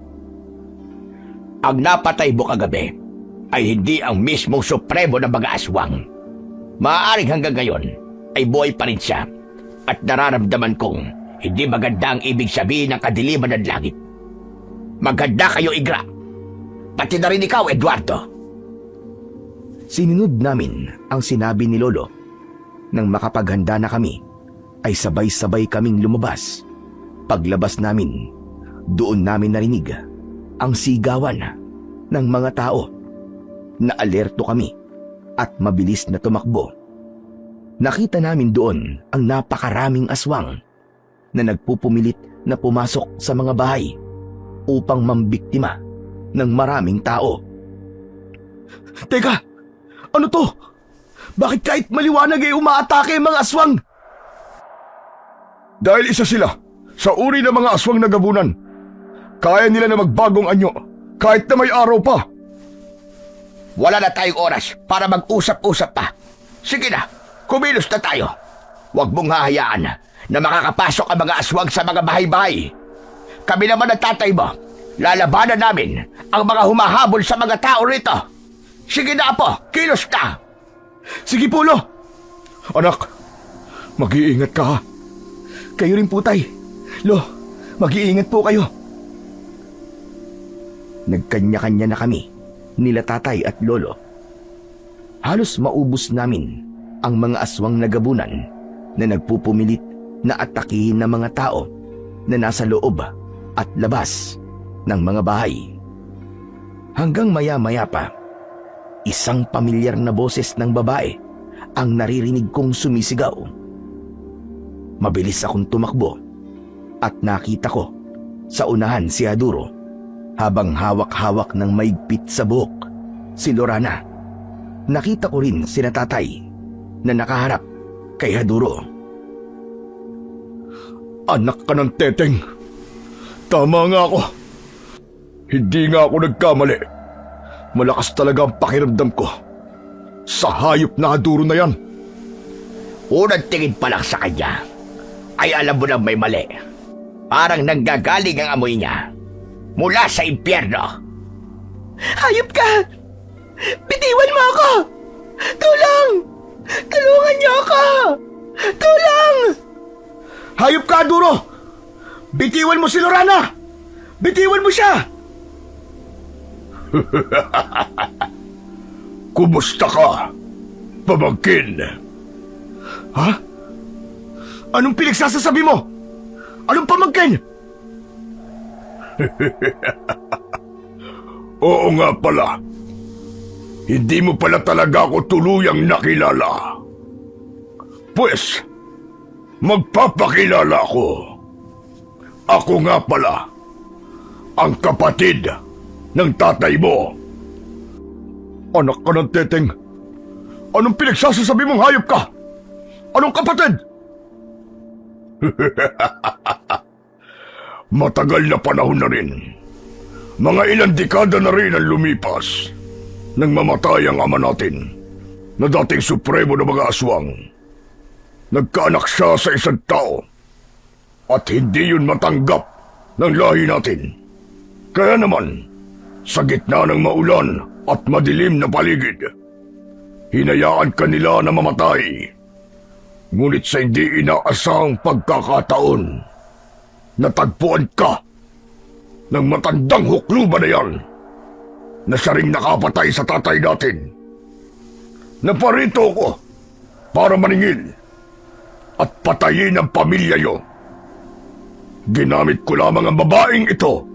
Ang napatay mo kagabi ay hindi ang mismong supremo ng mga aswang. Maaaring hanggang ngayon ay buhay pa rin siya at nararamdaman kong hindi maganda ang ibig sabihin ng kadiliman ng langit. Maganda kayo, Igra. Pati na rin ikaw, Eduardo. Sinunod namin ang sinabi ni Lolo. Nang makapaghanda na kami, ay sabay-sabay kaming lumabas. Paglabas namin, doon namin narinig ang sigawan ng mga tao. Naalerto kami at mabilis na tumakbo. Nakita namin doon ang napakaraming aswang na nagpupumilit na pumasok sa mga bahay upang mambiktima ng maraming tao. Teka! Ano to? Bakit kahit maliwanag ay umaatake ang mga aswang? Dahil isa sila sa uri ng mga aswang na gabunan. Kaya nila na magbagong anyo kahit na may araw pa. Wala na tayong oras para mag-usap-usap pa. Sige na, kumilos na tayo. Huwag mong hahayaan na makakapasok ang mga aswang sa mga bahay-bahay. Kami naman ang tatay mo. Lalabanan namin ang mga humahabol sa mga tao rito. Sige na, Apo, kilos na. Sige po, Lo. Anak, mag-iingat ka ha. Kayo rin po, tay. Lo, mag-iingat po kayo. Nagkanya-kanya na kami, nila tatay at lolo. Halos maubos namin ang mga aswang na gabunan na nagpupumilit na atakihin ng mga tao na nasa loob at labas ng mga bahay. Hanggang maya-maya pa, isang pamilyar na boses ng babae ang naririnig kong sumisigaw. Mabilis akong tumakbo at nakita ko sa unahan si Haduro habang hawak-hawak ng maigpit sa buhok si Lorana. Nakita ko rin sina tatay na nakaharap kay Haduro. Anak ka ng teteng. Tama nga ako. Hindi nga ako nagkamali. Malakas talaga ang pakiramdam ko. Sa hayop na Haduro na yan. Unang tingin pa lang sa kanya, ay alam mo na may mali. Parang nanggagaling ang amoy niya mula sa impyerno. Hayop ka! Bitiwan mo ako! Tulong! Tulungan niyo ako! Tulong! Hayop ka, Haduro! Bitiwan mo si Lorana! Bitiwan mo siya! Kumusta ka, pamangkin? Ha? Anong pinagsasasabi mo? Anong pamangkin? Oo nga pala. Hindi mo pala talaga ako tuluyang nakilala. Pues, magpapakilala ako. Ako nga pala, ang kapatid ng tatay mo. Anak ka ng teteng. Anong pinagsasasabi mong hayop ka? Anong kapatid? Matagal na panahon na rin. Mga ilang dekada na rin ang lumipas nang mamatay ang ama natin na dating supremo ng mga aswang. Nagkaanak siya sa isang tao at hindi yun matanggap ng lahi natin. Kaya naman, sa gitna ng maulan at madilim na paligid, hinayaan ka nila na mamatay. Ngunit sa hindi inaasahang pagkakataon, natagpuan ka ng matandang hukluban na yan na siya ring nakapatay sa tatay natin. Naparito ko para maningil at patayin ang pamilya niyo. Ginamit ko lamang ang babaeng ito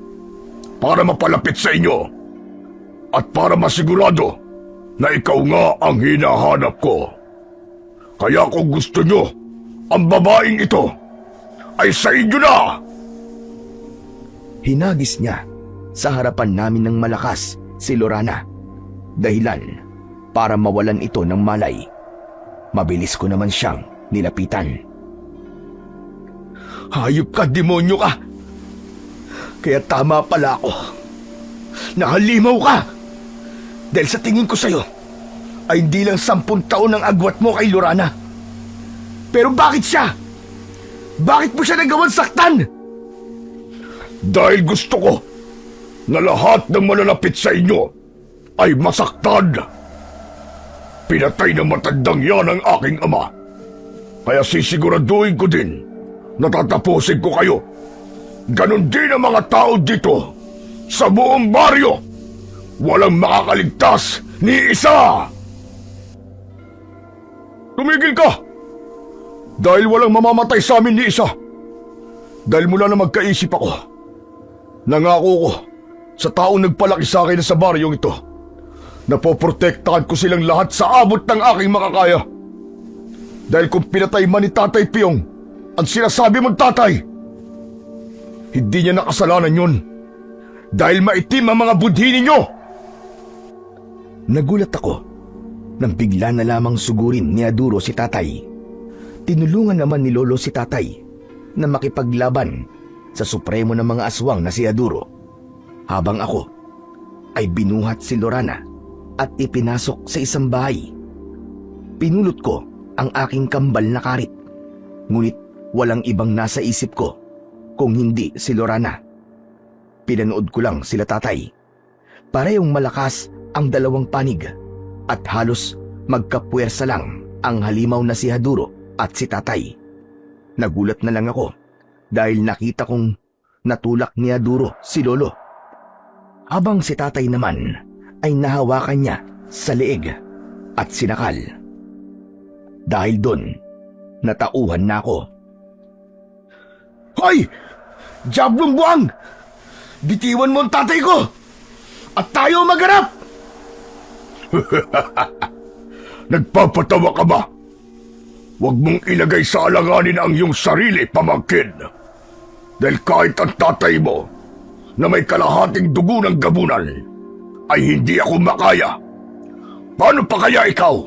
para mapalapit sa inyo at para masigurado na ikaw nga ang hinahanap ko. Kaya kung gusto nyo, ang babaeng ito ay sa inyo na! Hinagis niya sa harapan namin ng malakas si Lorana, dahilan para mawalan ito ng malay. Mabilis ko naman siyang nilapitan. Hayop ka, demonyo ka! Kaya tama pala ako. Nahalimaw ka! Dahil sa tingin ko sa'yo, ay hindi lang 10 taon ang agwat mo kay Lorana. Pero bakit siya? Bakit mo siya nagawang saktan? Dahil gusto ko na lahat ng malalapit sa inyo ay masaktan. Pinatay ng matandang yan ang aking ama. Kaya sisiguraduhin ko din na tatapusin ko kayo. Ganon din ang mga tao dito sa buong baryo. Walang makakaligtas ni isa. Tumigil ka! Dahil walang mamamatay sa amin ni isa. Dahil mula na magkaisip ako, nangako ko sa taong nagpalaki sa akin sa baryong ito na poprotektahan ko silang lahat sa abot ng aking makakaya. Dahil kung pinatay man ni Tatay Piyong ang sinasabi mong tatay, hindi niya nakasalanan yun. Dahil maitim ang mga budhi ninyo. Nagulat ako nang bigla na lamang sugurin ni Haduro si tatay. Tinulungan naman ni Lolo si tatay na makipaglaban sa supremo ng mga aswang na si Haduro, habang ako ay binuhat si Lorana at ipinasok sa isang bahay. Pinulot ko ang aking kambal na karit, ngunit walang ibang nasa isip ko kung hindi si Lorana. Pinanood ko lang sila tatay. Parehong malakas ang dalawang panig at halos magkapuwersa lang ang halimaw na si Haduro at si tatay. Nagulat na lang ako dahil nakita kong natulak ni Haduro si Lolo, habang si tatay naman ay nahawakan niya sa leeg at sinakal. Dahil doon, natauhan na ako. Hoy! Diablong buwang! Bitiwan mo ang tatay ko! At tayo magharap! Nagpapatawa ka ba? Huwag mong ilagay sa alanganin ang iyong sarili, pamangkin. Dahil kahit ang tatay mo, na may kalahating dugo ng gabunan, ay hindi ako makaya. Paano pa kaya ikaw?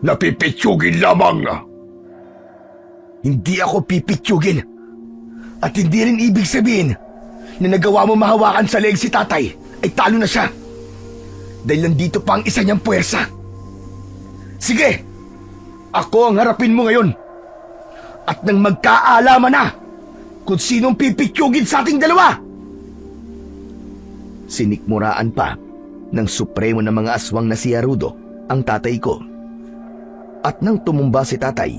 Napipitsugin lamang. Hindi ako pipitsugin. At hindi rin ibig sabihin na nagawa mo mahawakan sa leeg si tatay ay talo na siya. Dahil nandito pa ang isa niyang puwersa. Sige, ako ang harapin mo ngayon. At nang magkaalaman na kung sinong pipitsugin sa ating dalawa. Sinikmuraan pa ng supremo ng mga aswang na si Harudo ang tatay ko. At nang tumumba si tatay,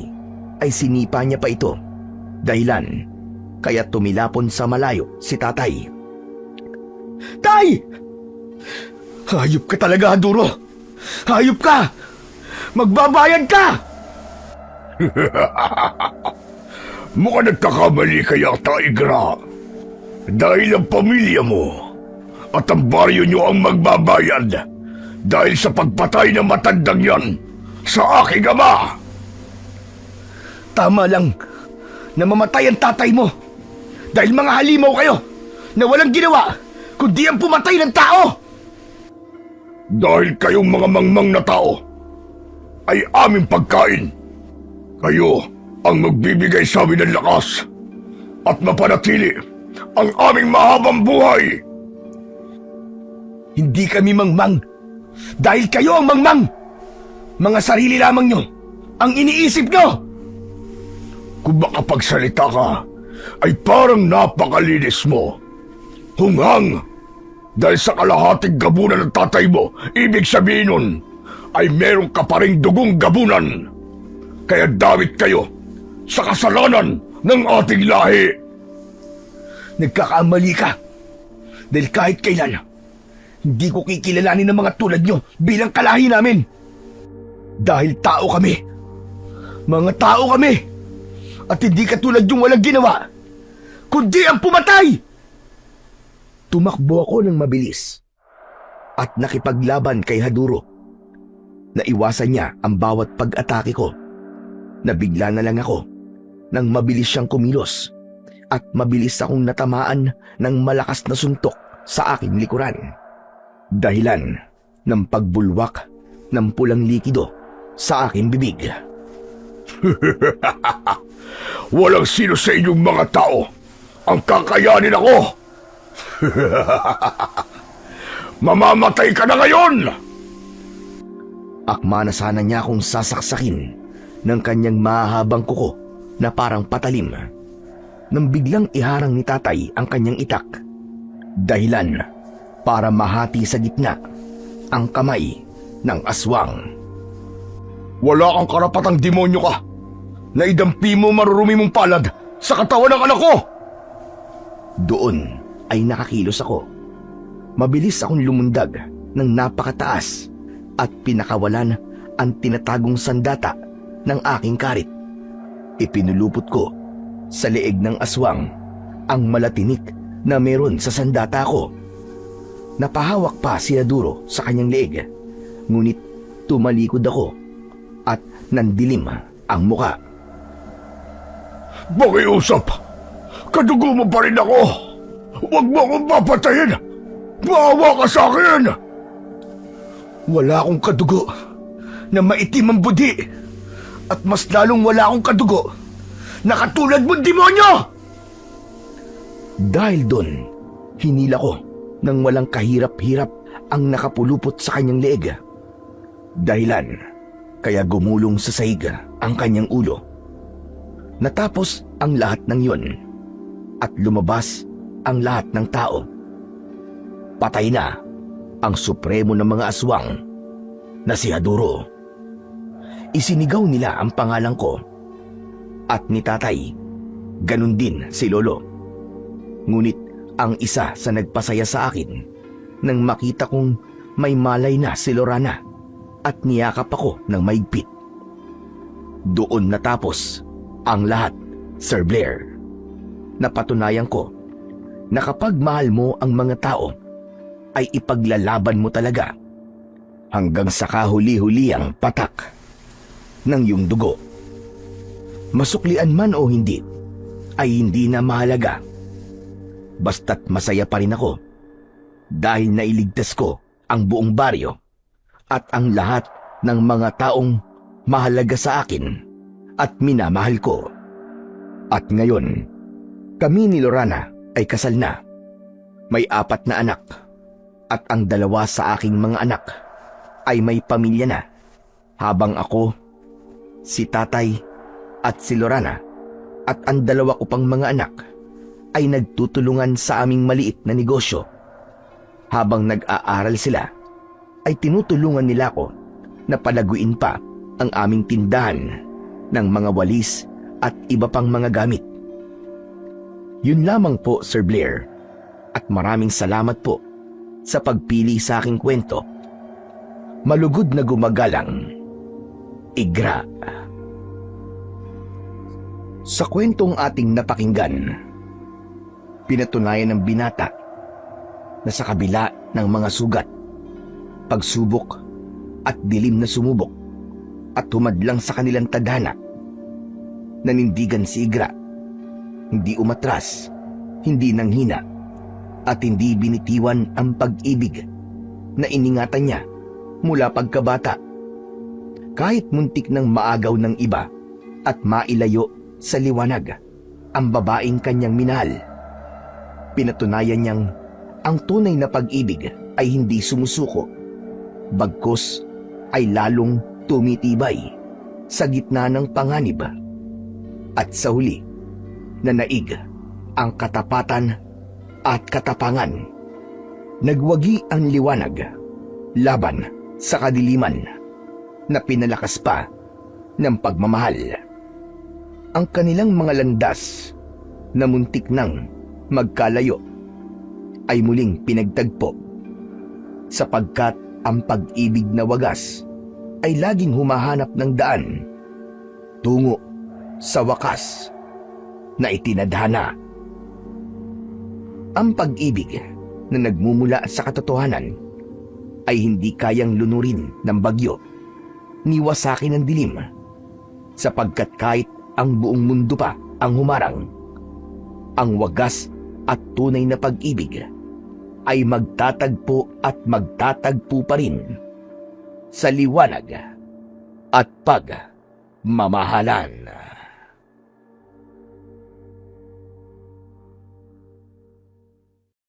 ay sinipa niya pa ito. Dahilan, kaya tumilapon sa malayo si tatay. Tay! Hayop ka talaga, Haduro! Hayop ka! Magbabayad ka! Mukhang nagkakamali ka yata, Igra. Dahil ang pamilya mo at ang baryo niyo ang magbabayad dahil sa pagpatay ng matandang yan sa aking ama. Tama lang na mamatay ang tatay mo dahil mga halimaw kayo na walang ginawa kundi ang pumatay ng tao. Dahil kayong mga mangmang na tao ay aming pagkain. Kayo ang magbibigay sa amin ng lakas at mapanatili ang aming mahabang buhay. Hindi kami mangmang dahil kayo ang mangmang. Mga sarili lamang nyo ang iniisip nyo. Kung makapagsalita ka, ay parang napakalinis mo. Hunghang! Dahil sa kalahating gabunan ng tatay mo, ibig sabihin nun, ay meron ka pa ring dugong gabunan. Kaya dawit kayo sa kasalanan ng ating lahi. Nagkakamali ka. Dahil kahit kailan, hindi ko kikilalanin ng mga tulad nyo bilang kalahi namin. Dahil tao kami. Mga tao kami. At hindi katulad yung walang ginawa, kundi ang pumatay. Tumakbo ako ng mabilis at nakipaglaban kay Haduro. Naiwasan niya ang bawat pag-atake ko. Nabigla na lang ako nang mabilis siyang kumilos at mabilis akong natamaan ng malakas na suntok sa aking likuran. Dahilan ng pagbulwak ng pulang likido sa aking bibig. Walang sino sa inyong mga tao ang kakayanin ako. Mamamatay ka na ngayon! Akma na sana niya akong sasaksakin ng kanyang mahahabang kuko na parang patalim. Nang biglang iharang ni tatay ang kanyang itak. Dahilan para mahati sa gitna ang kamay ng aswang. Wala kang karapatang demonyo ka na idampi mo marurumi mong palad sa katawan ng anak ko! Doon ay nakakilos ako. Mabilis akong lumundag ng napakataas at pinakawalan ang tinatagong sandata ng aking karit. Ipinulupot ko sa leeg ng aswang ang malatinik na meron sa sandata ko. Napahawak pa si Haduro sa kanyang leeg, ngunit tumalikod ako at nandilim ang muka. Makiusap! Kadugo mo pa rin ako! Huwag mo akong papatayin! Maawa ka sa akin! Wala akong kadugo na maitim ang budi at mas lalong wala akong kadugo na katulad mong demonyo! Dahil doon, hinila ko nang walang kahirap-hirap ang nakapulupot sa kanyang leeg. Dahilan, kaya gumulong sa sahig ang kanyang ulo. Natapos ang lahat ng yun at lumabas ang lahat ng tao. Patay na ang supremo ng mga aswang na si Haduro. Isinigaw nila ang pangalan ko at ni tatay, ganun din si lolo. Ngunit ang isa sa nagpasaya sa akin nang makita kong may malay na si Lorana at niyakap ako ng maigpit. Doon natapos ang lahat, Sir Blair. napatunayan ko na kapag mahal mo ang mga tao, ay ipaglalaban mo talaga hanggang sa kahuli-huliyang patak ng iyong dugo. Masuklian man o hindi, ay hindi na mahalaga. Basta't masaya pa rin ako dahil nailigtas ko ang buong baryo at ang lahat ng mga taong mahalaga sa akin at minamahal ko. At ngayon, kami ni Lorana ay kasal na. May 4 na anak at ang 2 sa aking mga anak ay may pamilya na, habang ako, si tatay at si Lorana at ang 2 ko pang mga anak ay nagtutulungan sa aming maliit na negosyo. Habang nag-aaral sila, ay tinutulungan nila ako na palaguin pa ang aming tindahan ng mga walis at iba pang mga gamit. Yun lamang po, Sir Blair, at maraming salamat po sa pagpili sa aking kwento. Malugod na gumagalang, Igra. Sa kwentong ating napakinggan, pinatunayan ng binata na sa kabila ng mga sugat, pagsubok at dilim na sumubok at humadlang sa kanilang tadhana, nanindigan si Igra, hindi umatras, hindi nanghina, at hindi binitiwan ang pag-ibig na iningatan niya mula pagkabata. Kahit muntik ng maagaw ng iba at mailayo sa liwanag ang babaeng kanyang minahal, pinatunayan niyang ang tunay na pag-ibig ay hindi sumusuko, bagkus ay lalong tumitibay sa gitna ng panganib. At sa huli, nanaig ang katapatan at katapangan. Nagwagi ang liwanag laban sa kadiliman na pinalakas pa ng pagmamahal. Ang kanilang mga landas na muntik nang magkalayo ay muling pinagtagpo, sapagkat ang pag-ibig na wagas ay laging humahanap ng daan tungo sa wakas na itinadhana. Ang pag-ibig na nagmumula sa katotohanan ay hindi kayang lunurin ng bagyo ni wasakin ng dilim, sapagkat kahit ang buong mundo pa ang humarang, ang wagas at tunay na pag-ibig ay magtatagpo at magtatagpo pa rin sa liwanag at pagmamahalan.